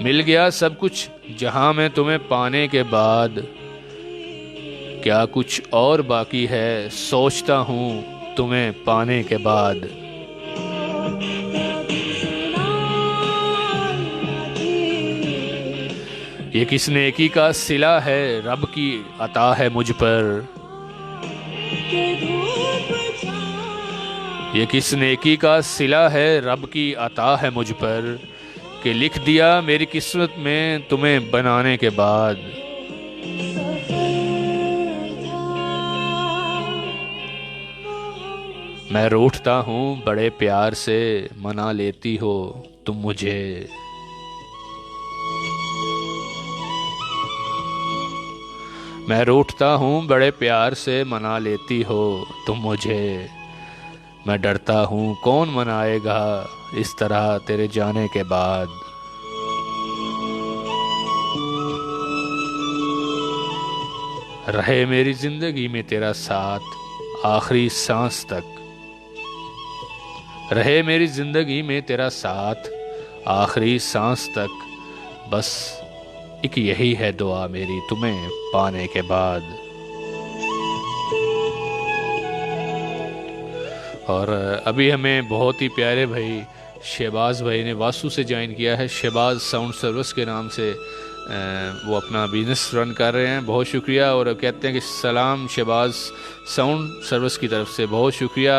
मिल गया सब कुछ जहां में तुम्हें पाने के बाद, क्या कुछ और बाकी है सोचता हूँ तुम्हें पाने के बाद। ये किस नेकी का सिला है रब की अता है मुझ पर, ये किस नेकी का सिला है रब की अता है मुझ पर, कि लिख दिया मेरी किस्मत में तुम्हें बनाने के बाद। मैं रूठता हूँ बड़े प्यार से मना लेती हो तुम मुझे, मैं रूठता हूँ बड़े प्यार से मना लेती हो तुम मुझे, मैं डरता हूँ कौन मनाएगा इस तरह तेरे जाने के बाद। रहे मेरी जिंदगी में तेरा साथ आखिरी सांस तक, रहे मेरी जिंदगी में तेरा साथ आखिरी सांस तक, बस एक यही है दुआ मेरी तुम्हें पाने के बाद। और अभी हमें बहुत ही प्यारे भाई शहबाज भाई ने वासु से ज्वाइन किया है। शहबाज साउंड सर्विस के नाम से वो अपना बिजनेस रन कर रहे हैं। बहुत शुक्रिया। और कहते हैं कि सलाम शहबाज साउंड सर्विस की तरफ से। बहुत शुक्रिया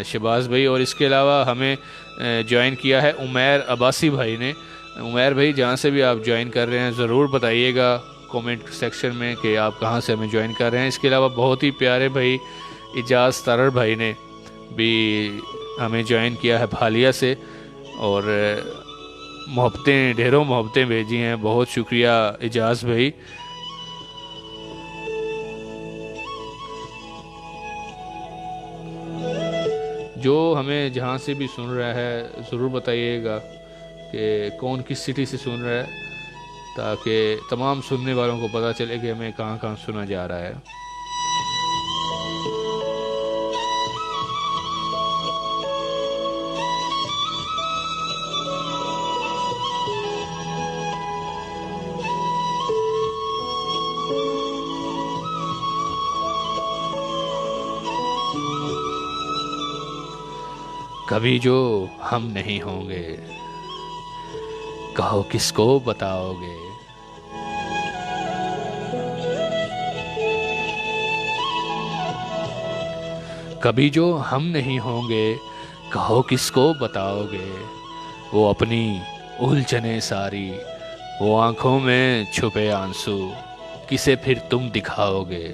शहबाज भाई। और इसके अलावा हमें ज्वाइन किया है उमैर अब्बासी भाई ने। उमैर भाई, जहाँ से भी आप ज्वाइन कर रहे हैं ज़रूर बताइएगा कमेंट सेक्शन में कि आप कहाँ से हमें ज्वाइन कर रहे हैं। इसके अलावा बहुत ही प्यारे भाई इजाज़ तारड़ भाई ने भी हमें ज्वाइन किया है भालिया से, और मोहब्बतें, ढेरों मोहब्बतें भेजी हैं। बहुत शुक्रिया इजाज़ भाई। जो हमें जहाँ से भी सुन रहा है ज़रूर बताइएगा कि कौन किस सिटी से सुन रहा है, ताकि तमाम सुनने वालों को पता चले कि हमें कहाँ कहाँ सुना जा रहा है। कभी जो हम नहीं होंगे कहो किसको बताओगे, कभी जो हम नहीं होंगे कहो किसको बताओगे। वो अपनी उलझने सारी, वो आंखों में छुपे आंसू किसे फिर तुम दिखाओगे।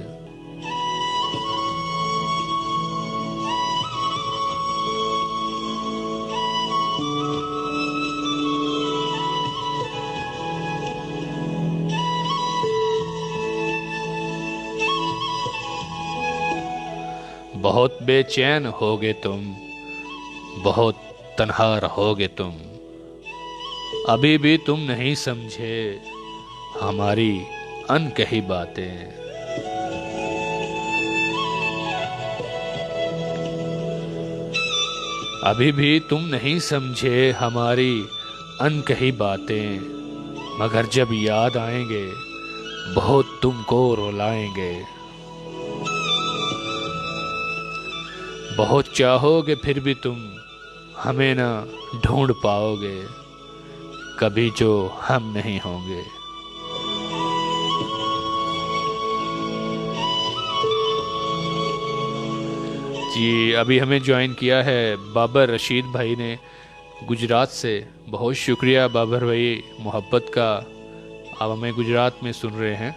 बहुत बेचैन होगे तुम, बहुत तन्हा रहोगे तुम, अभी भी तुम नहीं समझे हमारी अनकही बातें। अभी भी तुम नहीं समझे हमारी अनकही बातें, मगर जब याद आएंगे बहुत तुमको रुलाएंगे। बहुत चाहोगे फिर भी तुम हमें ना ढूंढ पाओगे, कभी जो हम नहीं होंगे। जी, अभी हमें ज्वाइन किया है बाबर रशीद भाई ने गुजरात से। बहुत शुक्रिया बाबर भाई मोहब्बत का, आप हमें गुजरात में सुन रहे हैं।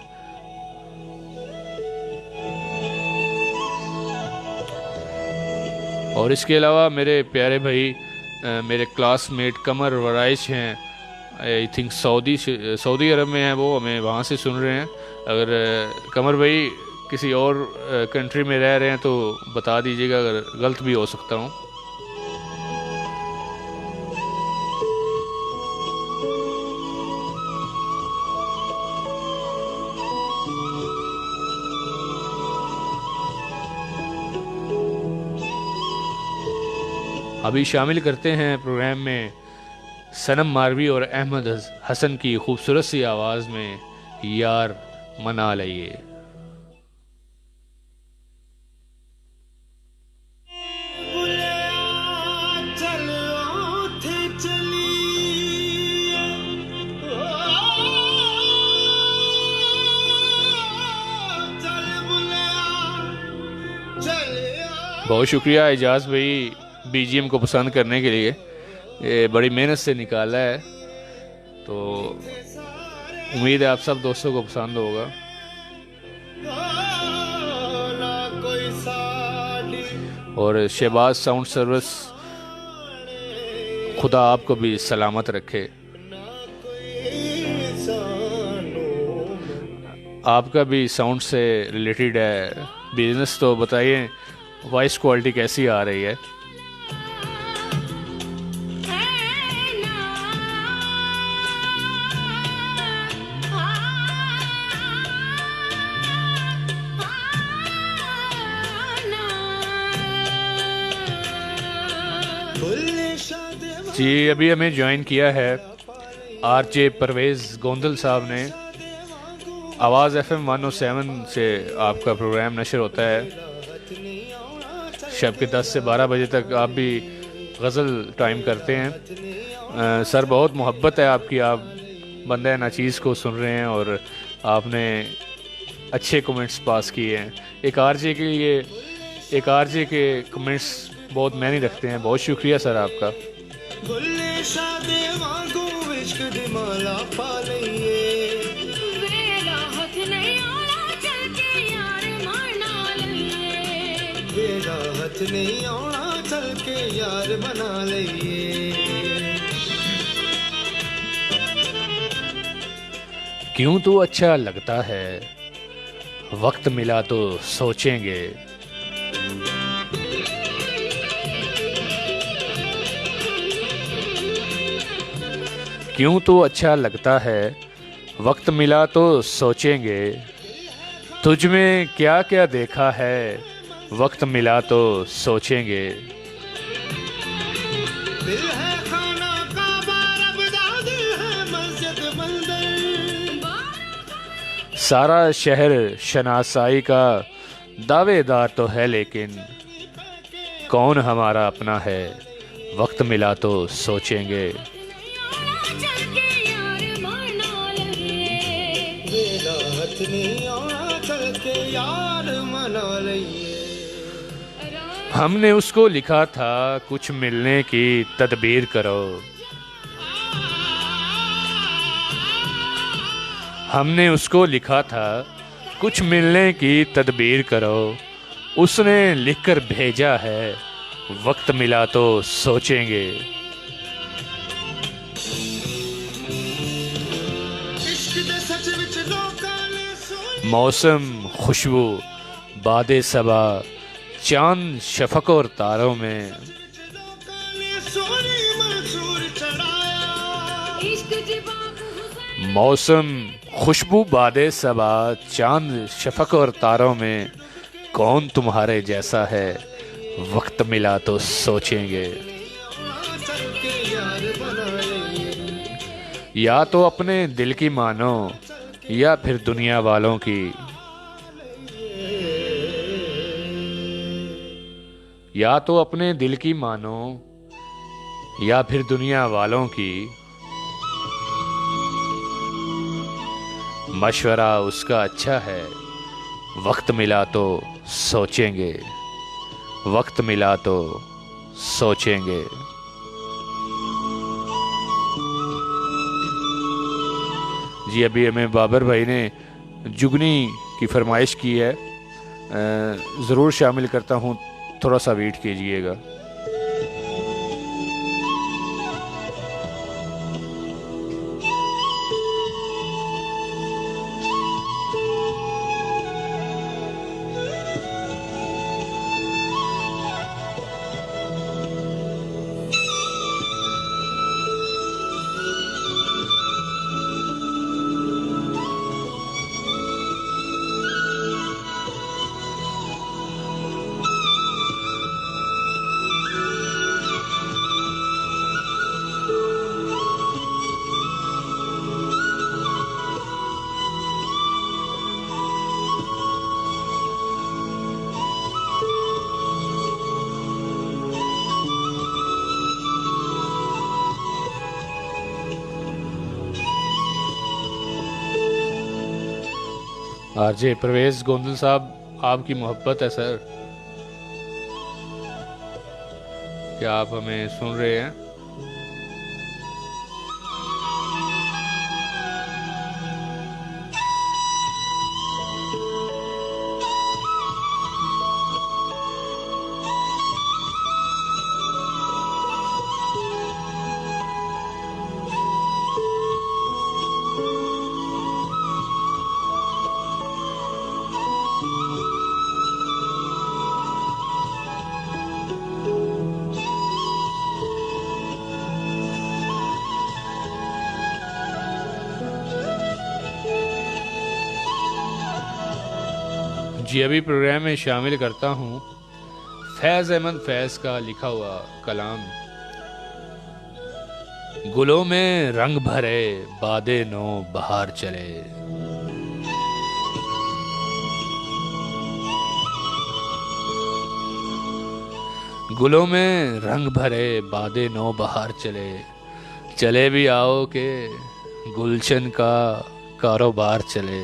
और इसके अलावा मेरे प्यारे भाई मेरे क्लासमेट कमर वराइश हैं, आई थिंक सऊदी अरब में हैं वो, हमें वहाँ से सुन रहे हैं। अगर कमर भाई किसी और कंट्री में रह रहे हैं तो बता दीजिएगा, अगर गलत भी हो सकता हूँ। अभी शामिल करते हैं प्रोग्राम में सनम मारवी और अहमद हसन की खूबसूरत सी आवाज़ में यार मना लइए। बहुत शुक्रिया एजाज भाई बीजीएम को पसंद करने के लिए, ये बड़ी मेहनत से निकाला है, तो उम्मीद है आप सब दोस्तों को पसंद होगा। और शहबाज साउंड सर्विस खुदा आपको भी सलामत रखे। आपका भी साउंड से रिलेटेड है बिजनेस, तो बताइए वॉइस क्वालिटी कैसी आ रही है। जी, अभी हमें ज्वाइन किया है आरजे परवेज़ गोंदल साहब ने। आवाज़ FM 107 से आपका प्रोग्राम नशर होता है शब के 10 से 12 बजे तक। आप भी गज़ल टाइम करते हैं। सर बहुत मोहब्बत है आपकी, आप बंदा नाचीज़ को सुन रहे हैं और आपने अच्छे कमेंट्स पास किए हैं। एक आरजे के लिए, एक आरजे के कमेंट्स बहुत मायने रखते हैं। बहुत शुक्रिया सर आपका। नहीं आना चल के यार बना लइए। क्यों तू अच्छा लगता है, वक्त मिला तो सोचेंगे। क्यों तू अच्छा लगता है, वक्त मिला तो सोचेंगे। तुझ में क्या क्या देखा है, वक्त मिला तो सोचेंगे। दिल है खाना काबा रब दा, दिल है मस्जिद मंदिर। सारा शहर शनासाई का दावेदार तो है, लेकिन कौन हमारा अपना है, वक्त मिला तो सोचेंगे। हमने उसको लिखा था कुछ मिलने की तदबीर करो। हमने उसको लिखा था कुछ मिलने की तदबीर करो। उसने लिखकर भेजा है, वक्त मिला तो सोचेंगे। मौसम खुशबू बादे सबा, चांद शफक और तारों में। मौसम खुशबू बादे सबा, चांद शफक और तारों में। कौन तुम्हारे जैसा है, वक्त मिला तो सोचेंगे। या तो अपने दिल की मानो, या फिर दुनिया वालों की। या तो अपने दिल की मानो या फिर दुनिया वालों की। मशवरा उसका अच्छा है, वक्त मिला तो सोचेंगे, वक्त मिला तो सोचेंगे। जी अभी हमें बाबर भाई ने जुगनी की फरमाइश की है, ज़रूर शामिल करता हूँ, थोड़ा सा वेट कीजिएगा। आरजे परवेज गोंदल साहब, आपकी मोहब्बत है सर। क्या आप हमें सुन रहे हैं? जी अभी प्रोग्राम में शामिल करता हूँ फैज़ अहमद फैज़ का लिखा हुआ कलाम। गुलों में रंग भरे बादे नो बहार चले, गुलों में रंग भरे बादे नो बहार चले, चले भी आओ के गुलशन का कारोबार चले।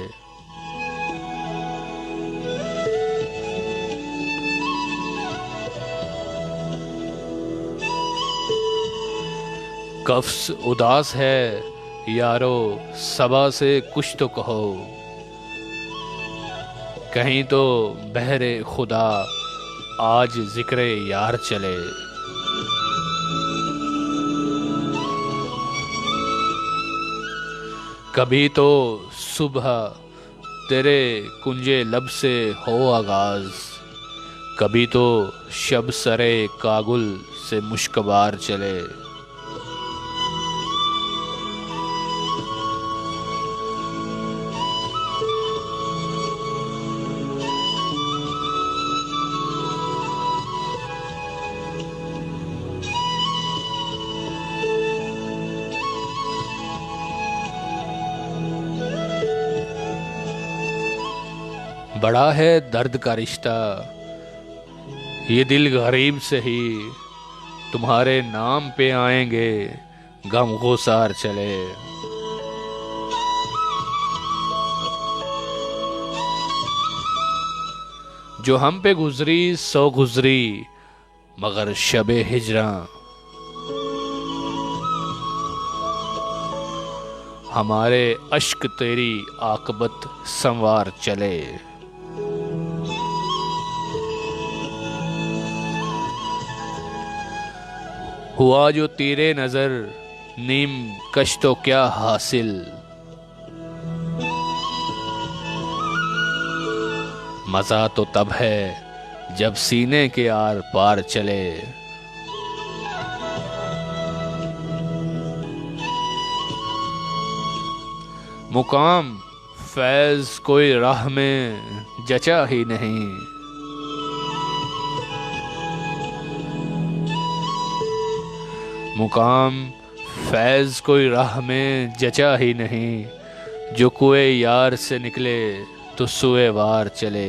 कफ्स उदास है यारो सबा से कुछ तो कहो, कहीं तो बहरे खुदा आज जिक्रे यार चले। कभी तो सुबह तेरे कुंजे लब से हो आगाज, कभी तो शब सरे कागुल से मुश्कबार चले। बड़ा है दर्द का रिश्ता ये दिल गरीब से ही, तुम्हारे नाम पे आएंगे गम गुसार चले। जो हम पे गुजरी सो गुजरी मगर शबे हिजरा, हमारे अश्क तेरी आकबत संवार चले। हुआ जो तेरे नजर नीम कश तो क्या हासिल, मजा तो तब है जब सीने के आर पार चले। मुकाम फैज कोई राह में जचा ही नहीं, मुकाम फैज कोई राह में जचा ही नहीं, जो कुए यार से निकले तो सुए वार चले।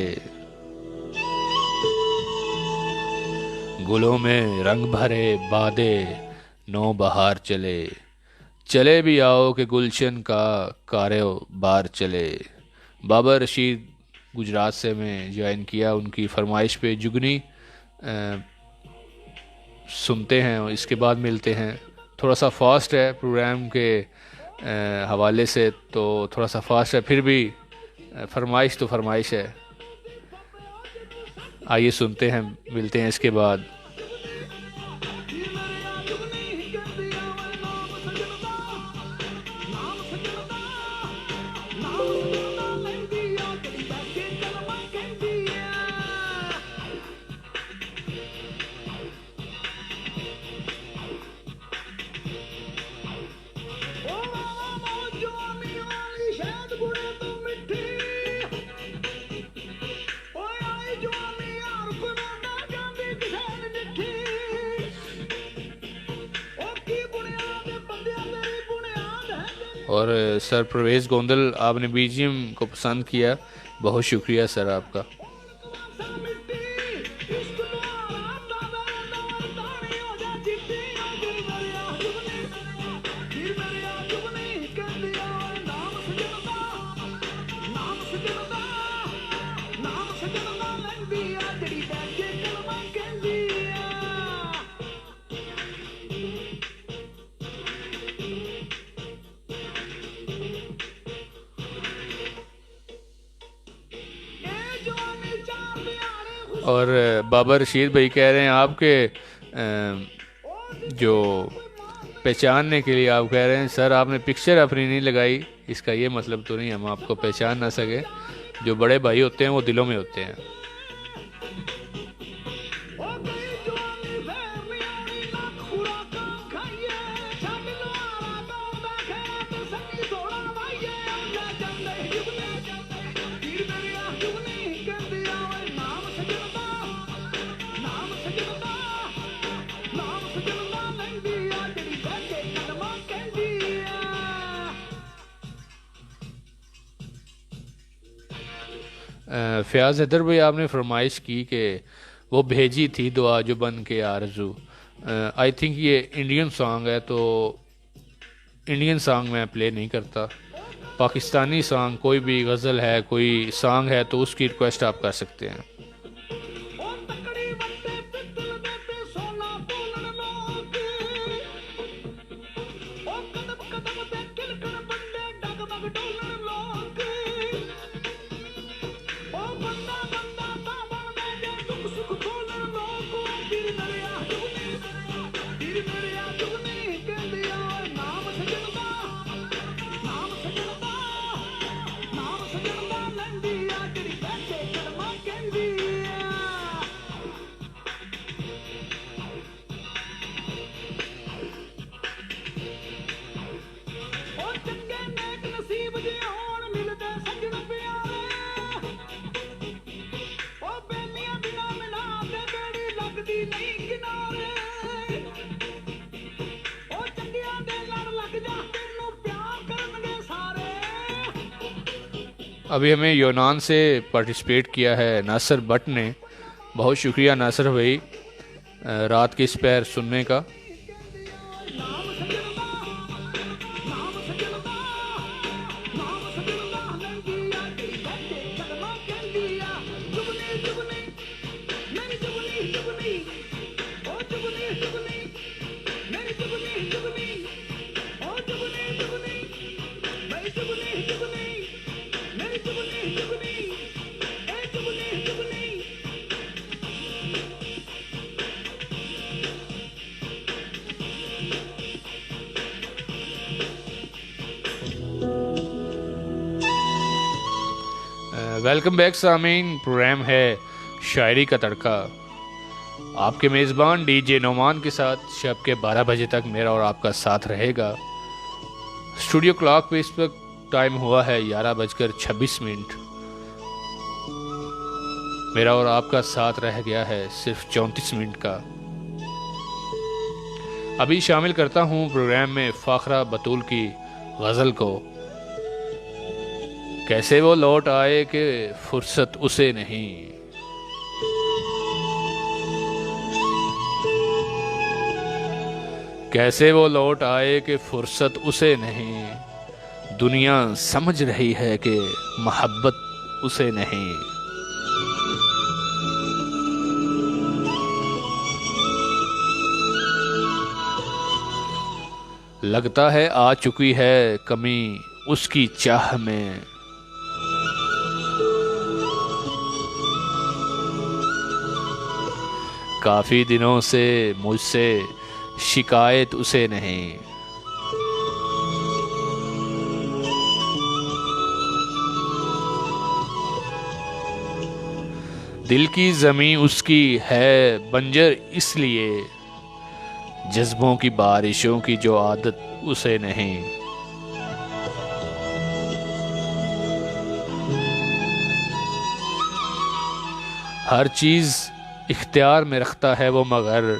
गुलों में रंग भरे बादे नौ बहार चले, चले भी आओ कि गुलशन का कारोबार चले। बाबर रशीद गुजरात से मैं ज्वाइन किया, उनकी फरमाइश पे जुगनी सुनते हैं और इसके बाद मिलते हैं। थोड़ा सा फास्ट है प्रोग्राम के हवाले से, तो थोड़ा सा फास्ट है, फिर भी फरमाइश तो फरमाइश है। आइए सुनते हैं, मिलते हैं इसके बाद। और सर परवेज़ गोंदल, आपने बीजीएम को पसंद किया, बहुत शुक्रिया सर आपका। और बाबर रशीद भाई कह रहे हैं आपके जो पहचानने के लिए आप कह रहे हैं सर आपने पिक्चर अपनी नहीं लगाई, इसका ये मतलब तो नहीं हम आपको पहचान ना सके। जो बड़े भाई होते हैं वो दिलों में होते हैं। फ़याज़ हैदर भाई आपने फरमाइश की कि वो भेजी थी दुआ जो बन के आरज़ू। आई थिंक ये इंडियन सॉन्ग है, तो इंडियन सॉन्ग मैं प्ले नहीं करता। पाकिस्तानी सॉन्ग कोई भी गज़ल है, कोई सॉन्ग है, तो उसकी रिक्वेस्ट आप कर सकते हैं। अभी हमें यूनान से पार्टिसिपेट किया है नासिर भट्ट ने, बहुत शुक्रिया नासिर भाई रात के इस पैर सुनने का। वेलकम बैक सामीन, प्रोग्राम है शायरी का तड़का। आपके मेज़बान डीजे नोमान के साथ शब के 12 बजे तक मेरा और आपका साथ रहेगा। स्टूडियो क्लॉक पे इस वक्त टाइम हुआ है 11:26। मेरा और आपका साथ रह गया है सिर्फ 34 मिनट का। अभी शामिल करता हूँ प्रोग्राम में फ़ाखरा बतूल की गज़ल को। कैसे वो लौट आए कि फुर्सत उसे नहीं, कैसे वो लौट आए कि फुर्सत उसे नहीं, दुनिया समझ रही है कि मोहब्बत उसे नहीं। लगता है आ चुकी है कमी उसकी चाह में, काफी दिनों से मुझसे शिकायत उसे नहीं। दिल की जमी उसकी है बंजर इसलिए, जज्बों की बारिशों की जो आदत उसे नहीं। हर चीज इख्तियार में रखता है वो मगर,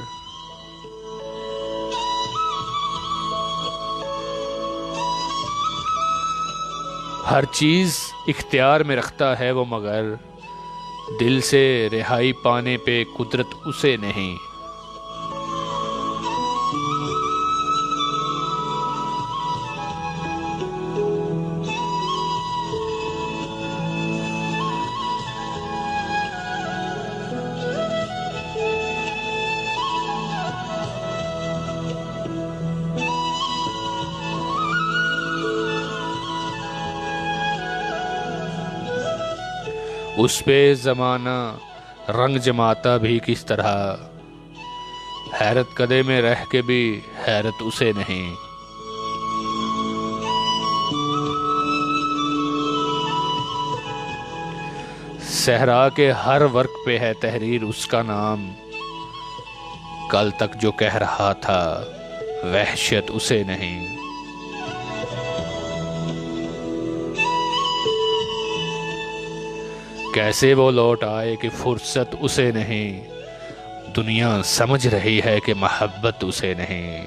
हर चीज इख्तियार में रखता है वो मगर, दिल से रिहाई पाने पे कुदरत उसे नहीं। उस पे ज़माना रंग जमाता भी किस तरह, हैरत कदे में रह के भी हैरत उसे नहीं। सहरा के हर वर्क पे है तहरीर उसका नाम, कल तक जो कह रहा था वहशत उसे नहीं। कैसे वो लौट आए कि फुर्सत उसे नहीं, दुनिया समझ रही है कि मोहब्बत उसे नहीं।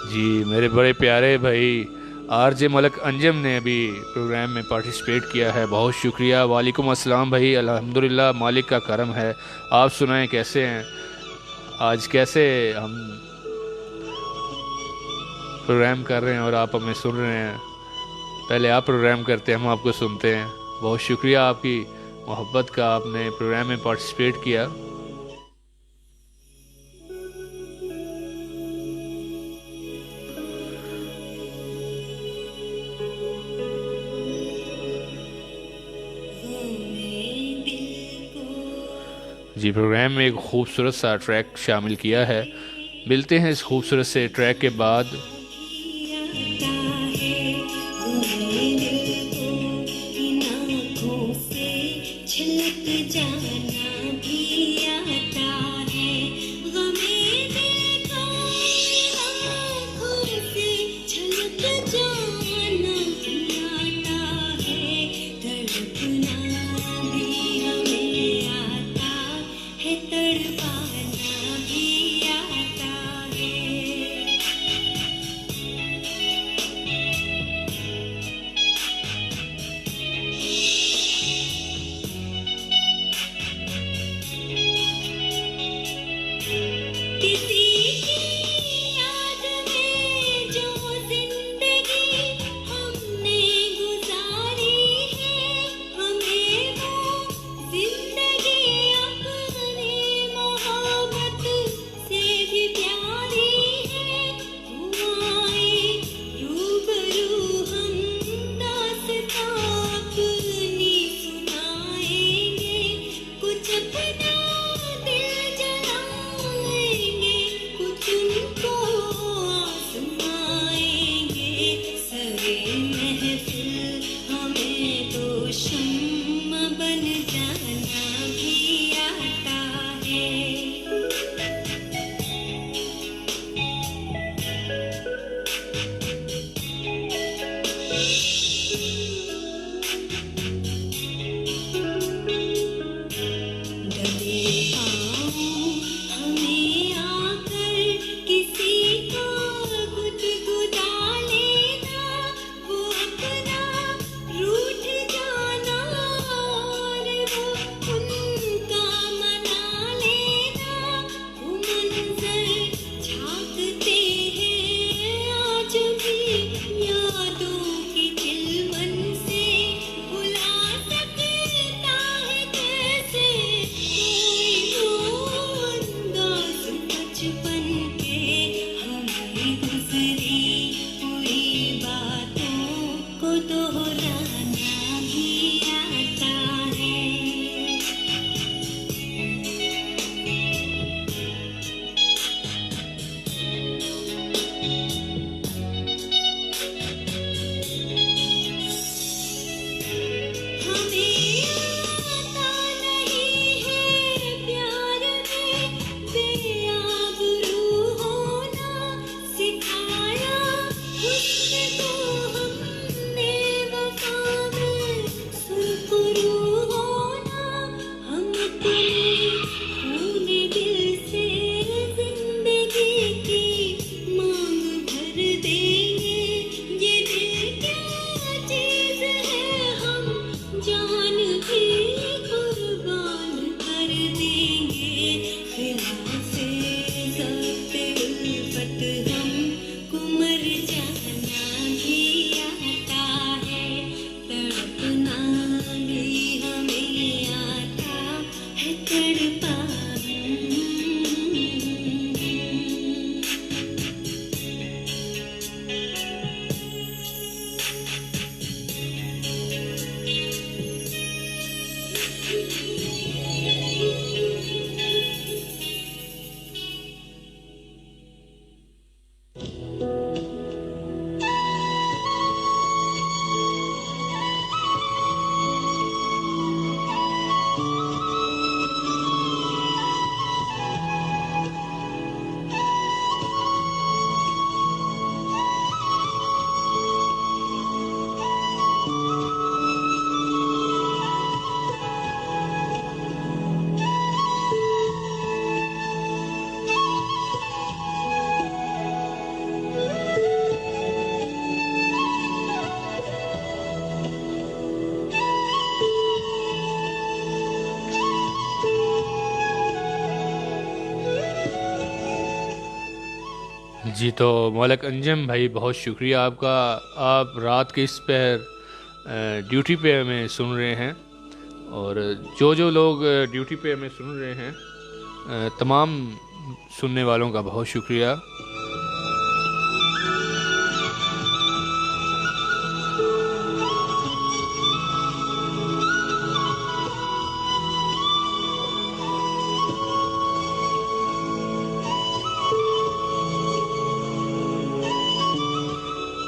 जी मेरे बड़े प्यारे भाई आरजे मलक अंजम ने अभी प्रोग्राम में पार्टिसिपेट किया है, बहुत शुक्रिया। वालेकुम अस्सलाम भाई, अल्हम्दुलिल्लाह मालिक का करम है। आप सुनाएं कैसे हैं आज, कैसे हम प्रोग्राम कर रहे हैं और आप हमें सुन रहे हैं। पहले आप प्रोग्राम करते हैं, हम आपको सुनते हैं। बहुत शुक्रिया आपकी मोहब्बत का, आपने प्रोग्राम में पार्टिसिपेट किया। जी प्रोग्राम में एक खूबसूरत सा ट्रैक शामिल किया है। मिलते हैं इस खूबसूरत से ट्रैक के बाद। जी तो मौलक अंजम भाई, बहुत शुक्रिया आपका। आप रात के इस पहर ड्यूटी पे हमें सुन रहे हैं, और जो जो लोग ड्यूटी पे हमें सुन रहे हैं, तमाम सुनने वालों का बहुत शुक्रिया।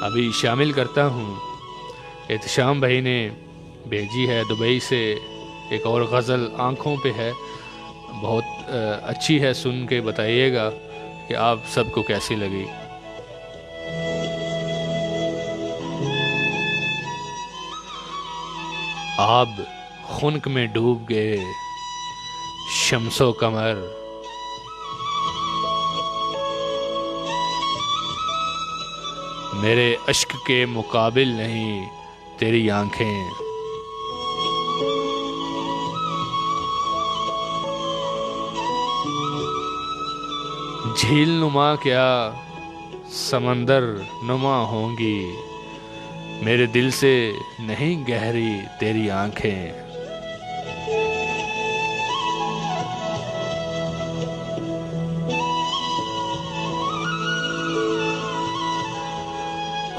अभी शामिल करता हूँ, एहतशाम भाई ने भेजी है दुबई से एक और गज़ल, आँखों पे है, बहुत अच्छी है, सुन के बताइएगा कि आप सबको कैसी लगी। आब खुनक में डूब गए शम्सो कमर, मेरे अश्क के मुकाबिल नहीं तेरी आंखें। झील नुमा क्या समंदर नुमा होंगी, मेरे दिल से नहीं गहरी तेरी आंखें।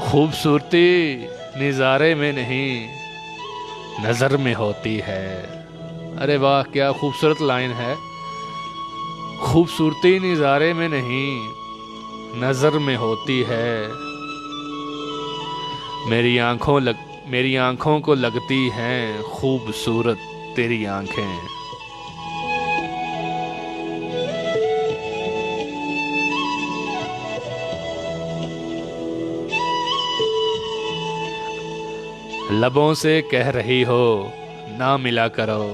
खूबसूरती नज़ारे में नहीं नज़र में होती है। अरे वाह, क्या खूबसूरत लाइन है। खूबसूरती नज़ारे में नहीं नज़र में होती है, मेरी आँखों को लगती हैं खूबसूरत तेरी आँखें। लबों से कह रही हो ना मिला करो,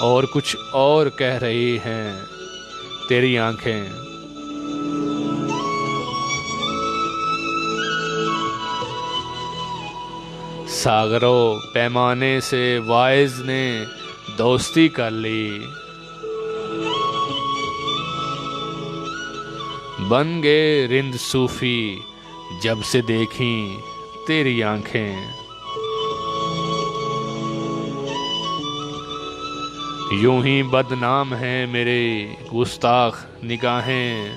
और कुछ और कह रही हैं तेरी आंखें। सागरों पैमाने से वाइज ने दोस्ती कर ली, बन गए रिंद सूफी जब से देखी तेरी आंखें। यूं ही बदनाम हैं मेरे गुस्ताख निगाहें,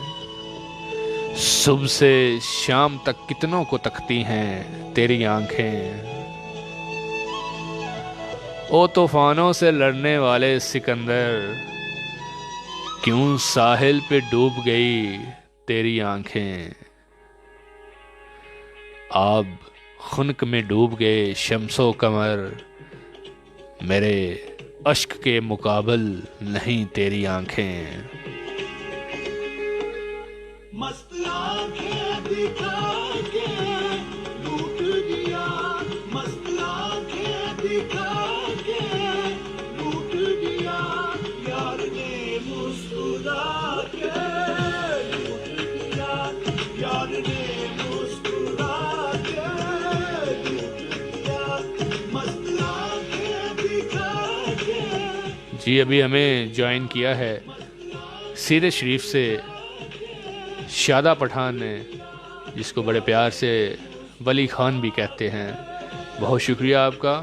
सुबह से शाम तक कितनों को तकती हैं तेरी आंखें। ओ तूफानों से लड़ने वाले सिकंदर, क्यों साहिल पे डूब गई तेरी आंखें। आब खुनक में डूब गए शम्सो कमर, मेरे अश्क के मुकाबल नहीं तेरी आंखें। मस्त आंखें दिखा के लूट दिया, मस्त आंखें दिखा के लूट दिया, यार ने मुस्कुरा के लूट दिया, यार ने मुस्कुरा के लूट दिया, मस्त आंखें दिखा के। जी अभी हमें ज्वाइन किया है सीरे शरीफ से शादा पठान ने, जिसको बड़े प्यार से वली खान भी कहते हैं। बहुत शुक्रिया आपका।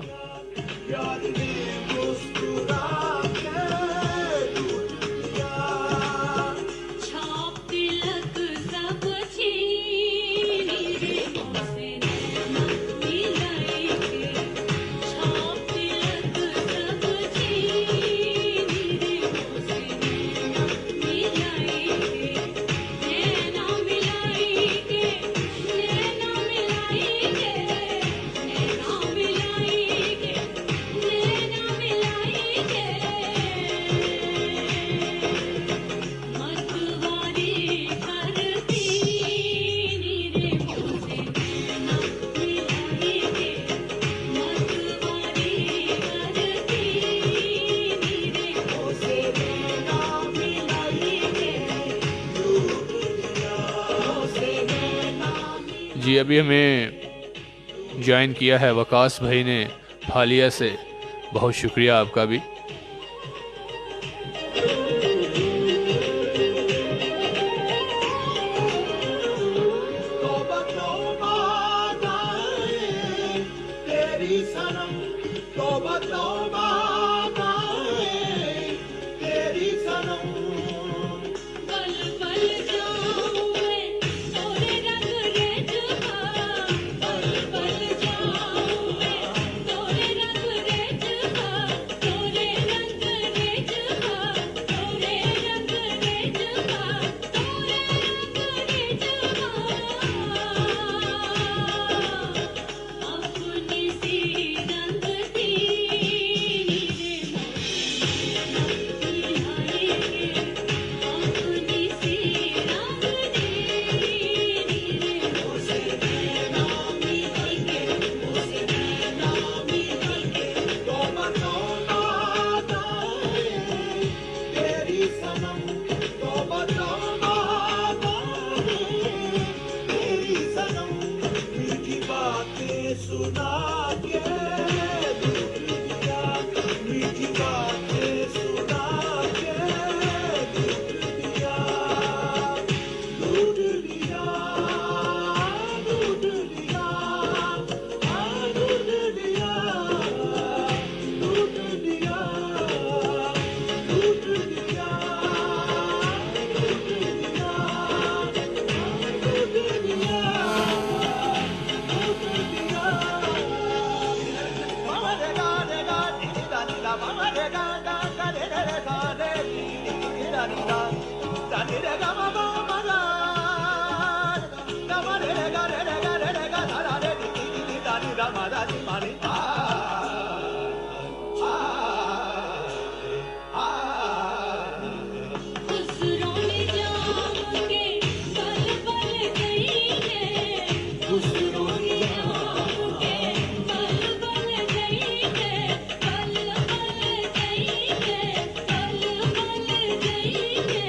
जी अभी हमें ज्वाइन किया है वकास भाई ने फालिया से। बहुत शुक्रिया आपका भी। तौबा तौबा गाए तेरी सनम, तौबा तौबा गाए तेरी सनम। पल पल जाऊं मैं तोरे रंग रेजवा, पल पल जाऊं मैं तोरे रंग रेजवा, तोरे रंग रेजवा, तोरे रंग रेजवा, तोरे रंग रेजवा। अपनी सी रंग तेरी रे अपनी सी रंग तेरी रे उसे नैना मिल के, उसे नैना मिल के, तौबा तौबा गाए तेरी सनम, तौबा तौबा गाए तेरी सनम। मीठी बातें सुना के लूट दिया, मीठी बातें सुना के लूट दिया, लूट लिया, लूट लिया, लूट लिया, लूट लिया, लूट लिया, खुसरोने जाऊंगे पल पल गईले, खुसरोने जाऊंगे पल पल गईले, पल पल गईले, पल पल गईले।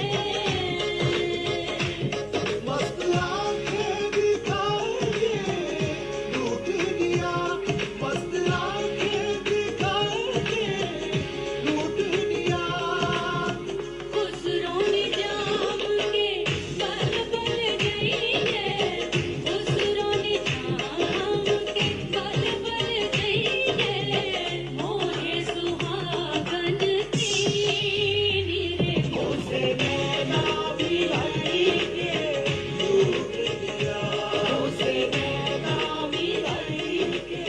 मस्त आंखें दिखाएंगे लूट लिया, मस्त आंखें दिखाएंगे लूट लिया। खुसरोने जाऊंगे पल पल गईले, खुसरोने जाऊंगे पल पल गईले, मोरे सुहागन तेरी रे उसे नैना मिलाई के लूट लिया, उसे नैना मिलाई के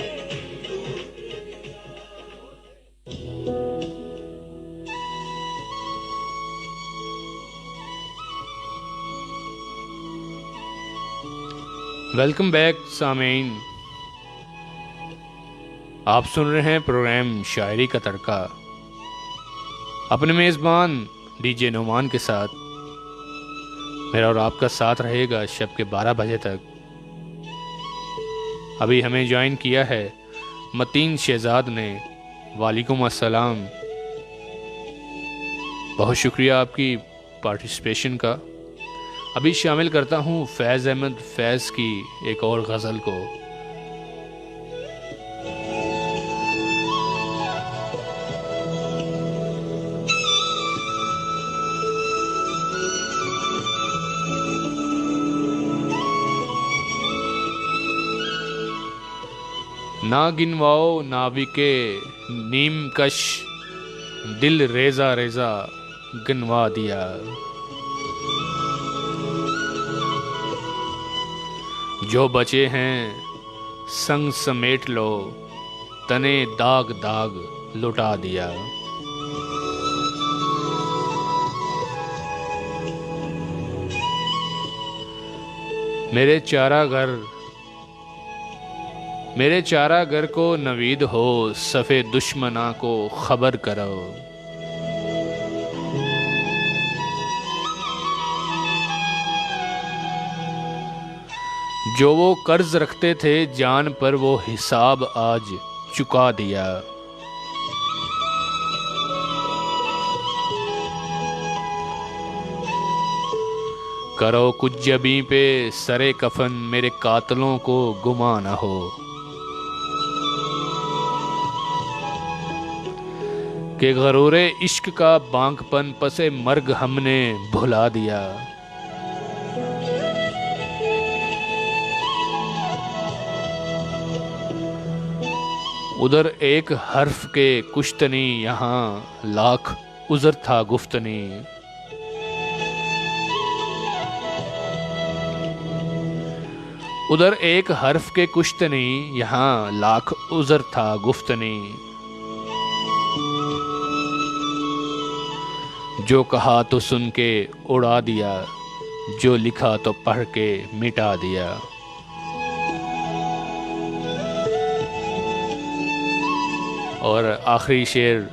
लूट लिया। वेलकम बैक सामीन, आप सुन रहे हैं प्रोग्राम शायरी का तड़का अपने मेज़बान डीजे नोमान के साथ। मेरा और आपका साथ रहेगा शब के 12 बजे तक। अभी हमें ज्वाइन किया है मतीन शहजाद ने। वालेकुम अस्सलाम, बहुत शुक्रिया आपकी पार्टिसिपेशन का। अभी शामिल करता हूँ फैज़ अहमद फैज़ की एक और गज़ल को। ना गिनवाओ नाविके नीम कश, दिल रेजा रेजा गिनवा दिया। जो बचे हैं संग समेट लो, तने दाग दाग लुटा दिया। मेरे चारागर को नवीद हो, सफ़े दुश्मना को खबर करो। जो वो कर्ज रखते थे जान पर, वो हिसाब आज चुका दिया। करो कुछ जबी पे सरे कफन, मेरे कातलों को गुमा न हो। कि गरूरे इश्क का बांकपन पसे मर्ग हमने भुला दिया। उधर एक हर्फ के कुश्तनी, यहाँ लाख उज़र था गुफ्तनी। उधर एक हर्फ के कुश्तनी, यहाँ लाख उज़र था गुफ्तनी। जो कहा तो सुन के उड़ा दिया, जो लिखा तो पढ़ के मिटा दिया। और आखिरी शेर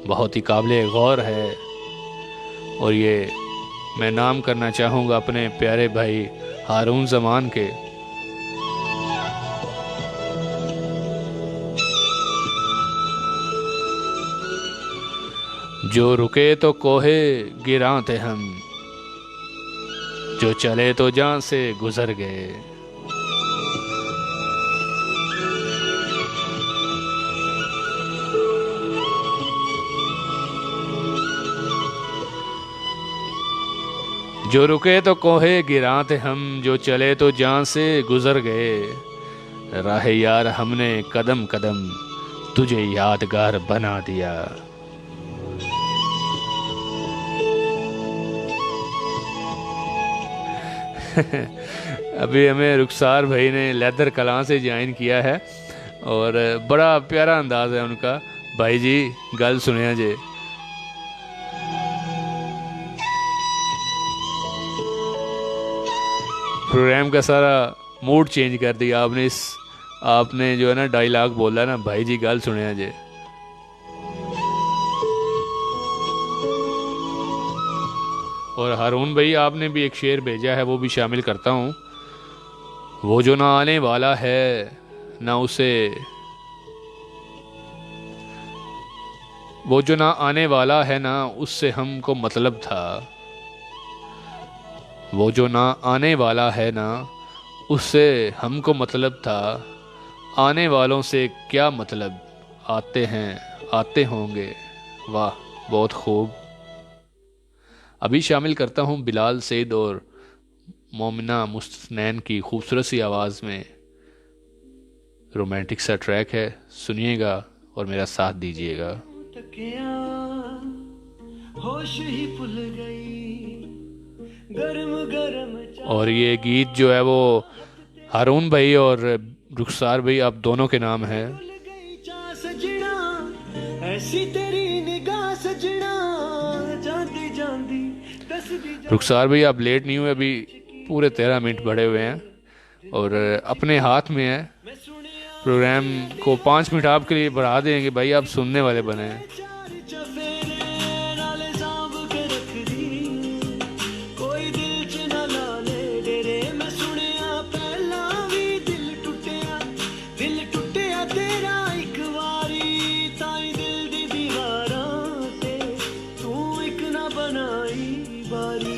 बहुत ही काबिल गौर है, और ये मैं नाम करना चाहूँगा अपने प्यारे भाई हारून ज़मान के। जो रुके तो कोहे गिरां थे हम, जो चले तो जान से गुजर गए। जो रुके तो कोहे गिरां थे हम, जो चले तो जान से गुजर गए। राह यार हमने कदम कदम तुझे यादगार बना दिया। अभी हमें रुखसार भाई ने लेदर कलां से ज्वाइन किया है, और बड़ा प्यारा अंदाज है उनका। भाई जी गल सुनिया जे। प्रोग्राम का सारा मूड चेंज कर दिया आपने जो है ना डायलॉग बोला ना, भाई जी गल सुनिया जे। और हारून भाई आपने भी एक शेर भेजा है, वो भी शामिल करता हूँ। वो जो ना आने वाला है ना उसे, वो जो ना आने वाला है ना उससे हमको मतलब था। वो जो ना आने वाला है ना उससे हमको मतलब था। आने वालों से क्या मतलब, आते हैं आते होंगे। वाह बहुत खूब। अभी शामिल करता हूँ बिलाल सैद और मोमिना मुस्तनैन की खूबसूरत सी आवाज़ में रोमांटिक सा ट्रैक है, सुनिएगा और मेरा साथ दीजिएगा। तकिया होश ही भूल गई, गरम गरम और ये गीत जो है वो हारून भाई और रुखसार भाई आप दोनों के नाम है। गई चा सजना, ऐसी तेरी निगाह सजना, जाती जाती दस दी रुखसार भाई आप लेट नहीं हुए, अभी पूरे 13 मिनट बढ़े हुए हैं और अपने हाथ में है। प्रोग्राम को 5 मिनट आपके लिए बढ़ा देंगे भाई, आप सुनने वाले बने हैं। चार चफेरे नाले सांभ के रख दी, कोई दिल च ना लाले डेरे। मैं सुनिया पहला भी दिल टुटिया तेरा एक वारी, ताई दिल दी दीवारां ते तू एक ना बनाई बारी।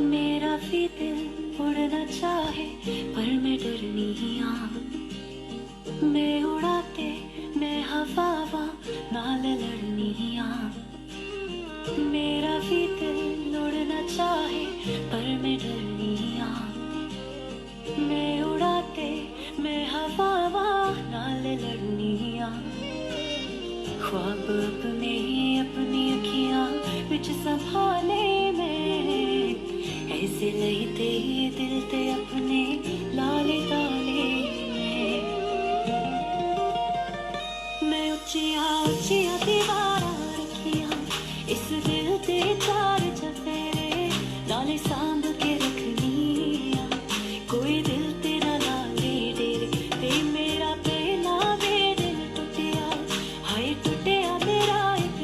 मेरा भी दिल उड़ना चाहे पर मैं डरनी हाँ। मैं उड़ाते मैं हवावा नाल लड़नी हाँ। मेरा भी दिल उड़ना चाहे पर मैं डरनी हाँ। मैं उड़ाते मैं हवावा नाल लड़नी हाँ। ख्वाब अपने अपनी अखियां विच संभाले मैं, ऐसे लईते दिल ते अपने लाले ताले में। मैं उच्चिया उच्चिया दीवारां रखियां, इस दिल ते चार चफेरे नाले सांभ के रखनी आ। कोई दिल तेरा लाले डेरे ते मेरा पहला वे दिल टुटिया, हाय टुटिया मेरा एक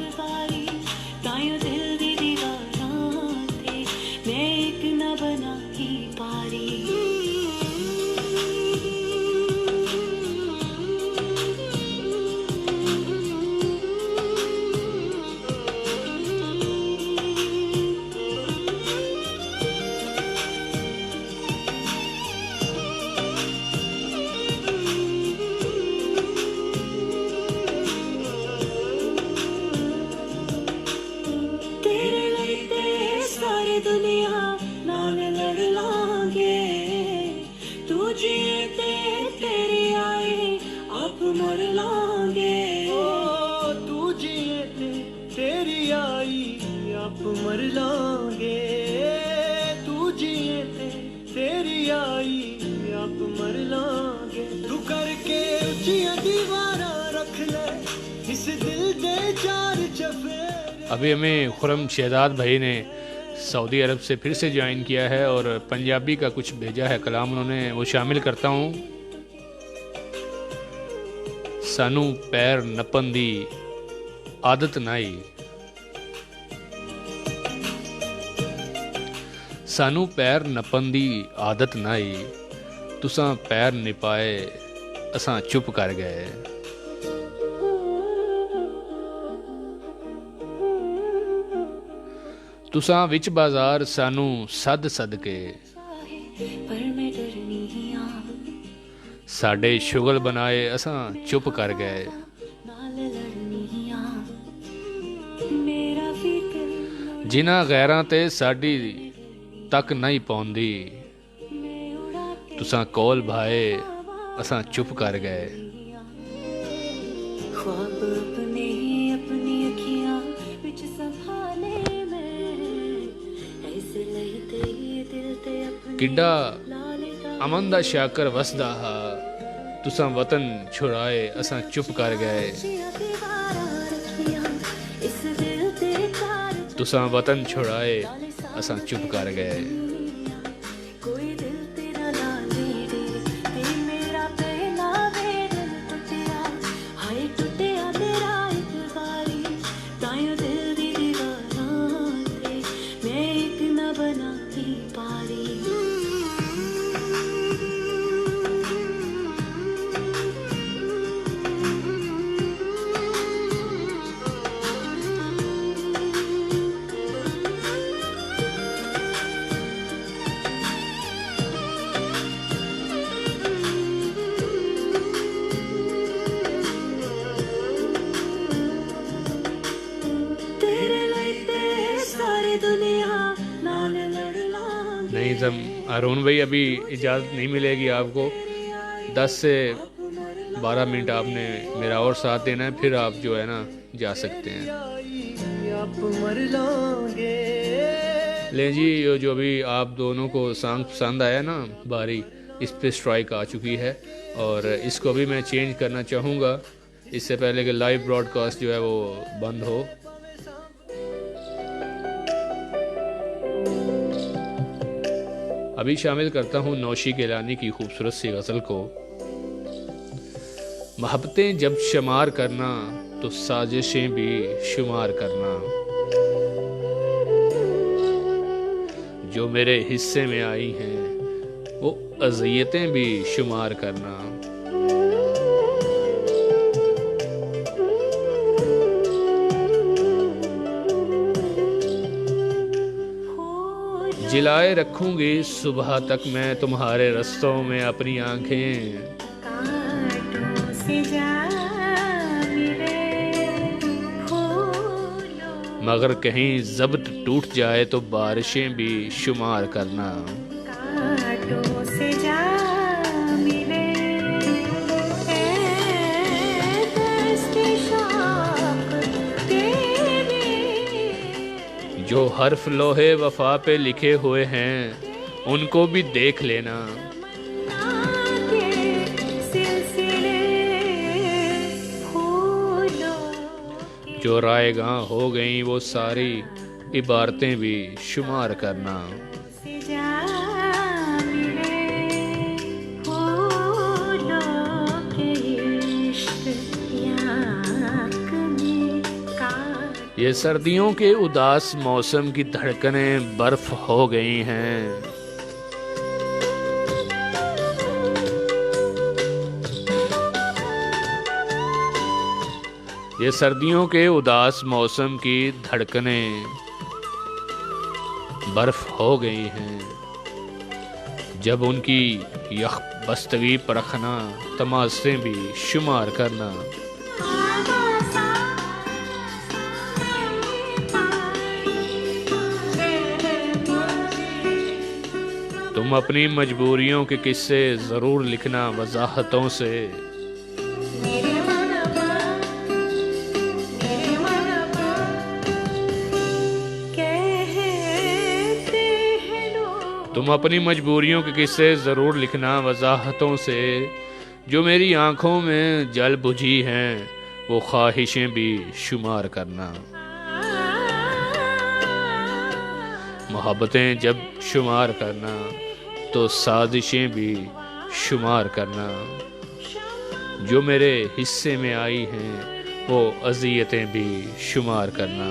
दुनिया नाल लड़ लांगे तू जिए ते तेरी आई आप मर लांगे तू जिए ते तेरी आई आप मर लांगे तू जिए ते तेरी आई आप मर लांगे तू करके ऊंचियां दीवारां रख ले इस दिल दे चार चफेरे। अभी हमें खुरम शहजाद भाई ने सऊदी अरब से फिर से ज्वाइन किया है और पंजाबी का कुछ भेजा है कलाम उन्होंने, वो शामिल करता हूँ। सानू पैर नपन दी आदत नाई, सानू पैर नपन दी आदत नाई, तुसां पैर निपाए असां चुप कर गए। तुसां विच बाजार सानू सद सद के, पर मैं डरनी हां साडे शुगल बनाए असां चुप कर गए। नाल लड़नी हां मेरा भी दिल जिन्हां गैरां ते साडी तक नहीं पौंदी, मैं उड़ाते तुसां कोल भाए असां चुप कर गए। ख्वाब अपने अपनी अखियां विच संभाले मैं ऐसे लईते दिल ते अपने किड्डा लाले दा अमन दा शाकर वसदा हा, तुसां वतन छुड़ाए असां चुप कर गए। जिया दीवारां रखियां इस दिल ते चार तुसां वतन छुड़ाए असां चुप कर गए। कोई दिल तेरा ना ले दे ते मेरा पहला वे दिल टुटिया हाय टुटिया तेरा एक बारी तायो दिल दी दीवारां ते मैं एक ना बनाती पारी। तेरे लईते सारी दुनिया नाल लड़ लांगे नहीं जम अरुण भाई अभी इजाज़त नहीं मिलेगी आपको, 10 से 12 मिनट आपने मेरा और साथ देना है, फिर आप जो है ना जा सकते हैं। आप मर लांगे ले जी, ये जो भी आप दोनों को सॉन्ग पसंद आया ना बारी, इस पे स्ट्राइक आ चुकी है और इसको भी मैं चेंज करना चाहूँगा इससे पहले कि लाइव ब्रॉडकास्ट जो है वो बंद हो। अभी शामिल करता हूँ नौशी गिलानी की खूबसूरत सी गज़ल को। मोहब्बतें जब शुमार करना तो साजिशें भी शुमार करना, जो मेरे हिस्से में आई हैं वो अज़ियतें भी शुमार करना। जिलाए रखूंगी सुबह तक मैं तुम्हारे रस्तों में अपनी आंखें, कांटों से जा मिले फूलों मगर कहीं ज़ब्त टूट जाए तो बारिशें भी शुमार करना। कांटों से जा मिले दस्ते शौक तेरे जो हर्फ लोहे वफा पे लिखे हुए हैं उनको भी देख लेना, के सिलसिले फूलों जो रायगां हो गई वो सारी इबारतें भी शुमार करना। से जा मिले फूलों के इश्क याक में कांटे ये सर्दियों के उदास मौसम की धड़कनें बर्फ हो गई हैं, ये सर्दियों के उदास मौसम की धड़कनें बर्फ हो गई हैं, जब उनकी यख बस्तगी परखना तमाशे भी शुमार करना। सा तुम अपनी मजबूरियों के किस्से ज़रूर लिखना वजाहतों से। तुम अपनी मजबूरियों के किस्से ज़रूर लिखना वजाहतों से। जो मेरी आंखों में जल बुझी हैं वो ख्वाहिशें भी शुमार करना। मोहब्बतें जब शुमार करना तो साजिशें भी शुमार करना। जो मेरे हिस्से में आई हैं वो अज़ियतें भी शुमार करना।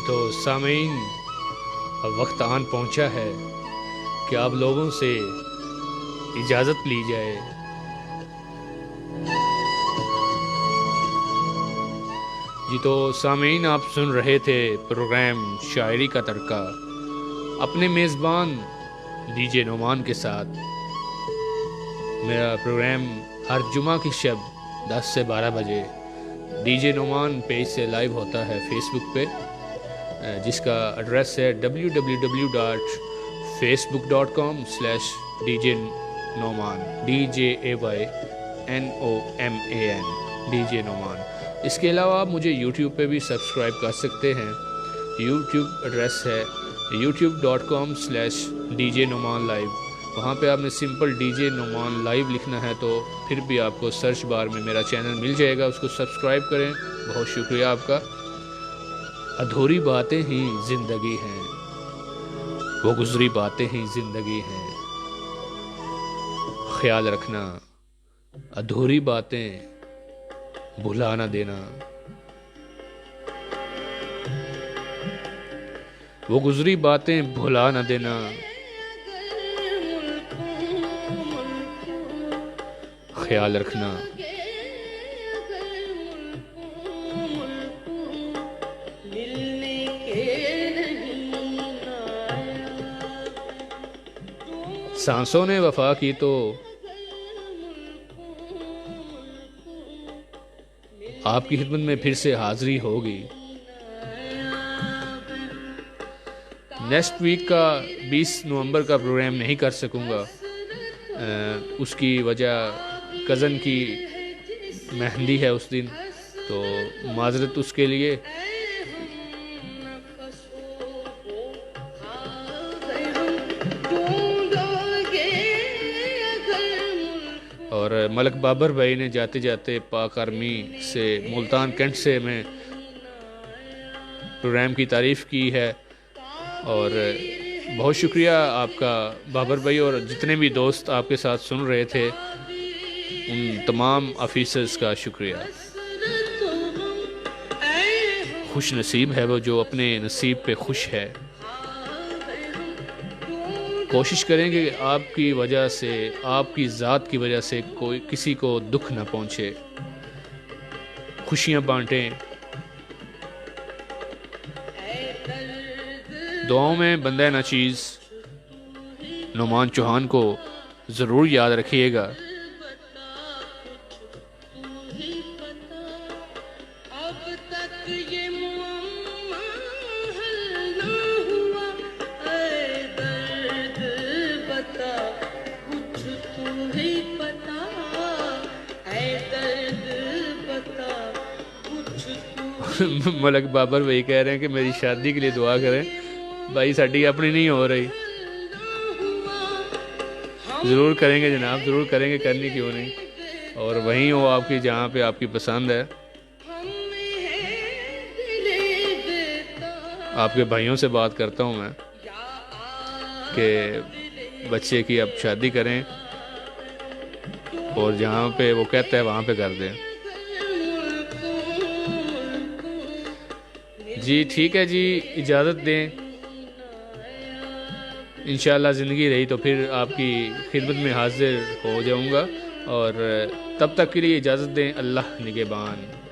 तो सामीन अब वक्त आन पहुंचा है कि आप लोगों से इजाज़त ली जाए। जी तो सामीन आप सुन रहे थे प्रोग्राम शायरी का तड़का अपने मेज़बान डीजे नोमान के साथ। मेरा प्रोग्राम हर जुमा की शब 10 से 12 बजे डीजे नोमान पेज से लाइव होता है फेसबुक पे, जिसका एड्रेस है www.facebook.com/djnoman DJAYNOMAN DJ नोमान। इसके अलावा आप मुझे YouTube पे भी सब्सक्राइब कर सकते हैं। YouTube एड्रेस है youtube.com/djnomanlive। वहाँ पे आपने सिंपल डीजे नोमान लाइव लिखना है तो फिर भी आपको सर्च बार में मेरा चैनल मिल जाएगा, उसको सब्सक्राइब करें। बहुत शुक्रिया आपका। अधूरी बातें ही ज़िंदगी हैं, वो गुजरी बातें ही ज़िंदगी हैं। ख्याल रखना अधूरी बातें भुला ना देना, वो गुजरी बातें भुला ना देना। ख्याल रखना। सांसों ने वफा की तो आपकी खिदमत में फिर से हाजिरी होगी। नेक्स्ट वीक का 20 नवंबर का प्रोग्राम नहीं कर सकूंगा, उसकी वजह कज़न की मेहंदी है उस दिन, तो माजरत उसके लिए। और मलक बाबर भाई ने जाते जाते पाक आर्मी से मुल्तान कैंट से मैं प्रोग्राम की तारीफ़ की है, और बहुत शुक्रिया आपका बाबर भाई, और जितने भी दोस्त आपके साथ सुन रहे थे उन तमाम ऑफिसर्स का शुक्रिया। खुश नसीब है वो जो अपने नसीब पे खुश है। कोशिश करेंगे कि आपकी वजह से, आपकी ज़ात की वजह से कोई किसी को दुख ना पहुँचे, खुशियाँ बांटें। दुआओं में बंदा नाचीज़ नुमान चौहान को ज़रूर याद रखिएगा। मलक बाबर भाई कह रहे हैं कि मेरी शादी के लिए दुआ करें। भाई साड़ी अपनी नहीं हो रही, ज़रूर करेंगे जनाब, ज़रूर करेंगे, करनी क्यों नहीं। और वहीं हो आपकी जहाँ पे आपकी पसंद है। आपके भाइयों से बात करता हूँ मैं कि बच्चे की अब शादी करें, और जहाँ पे वो कहता है वहाँ पे कर दें। जी ठीक है जी, इजाज़त दें। इंशाअल्लाह ज़िंदगी रही तो फिर आपकी खिदमत में हाजिर हो जाऊंगा, और तब तक के लिए इजाज़त दें। अल्लाह निगहबान।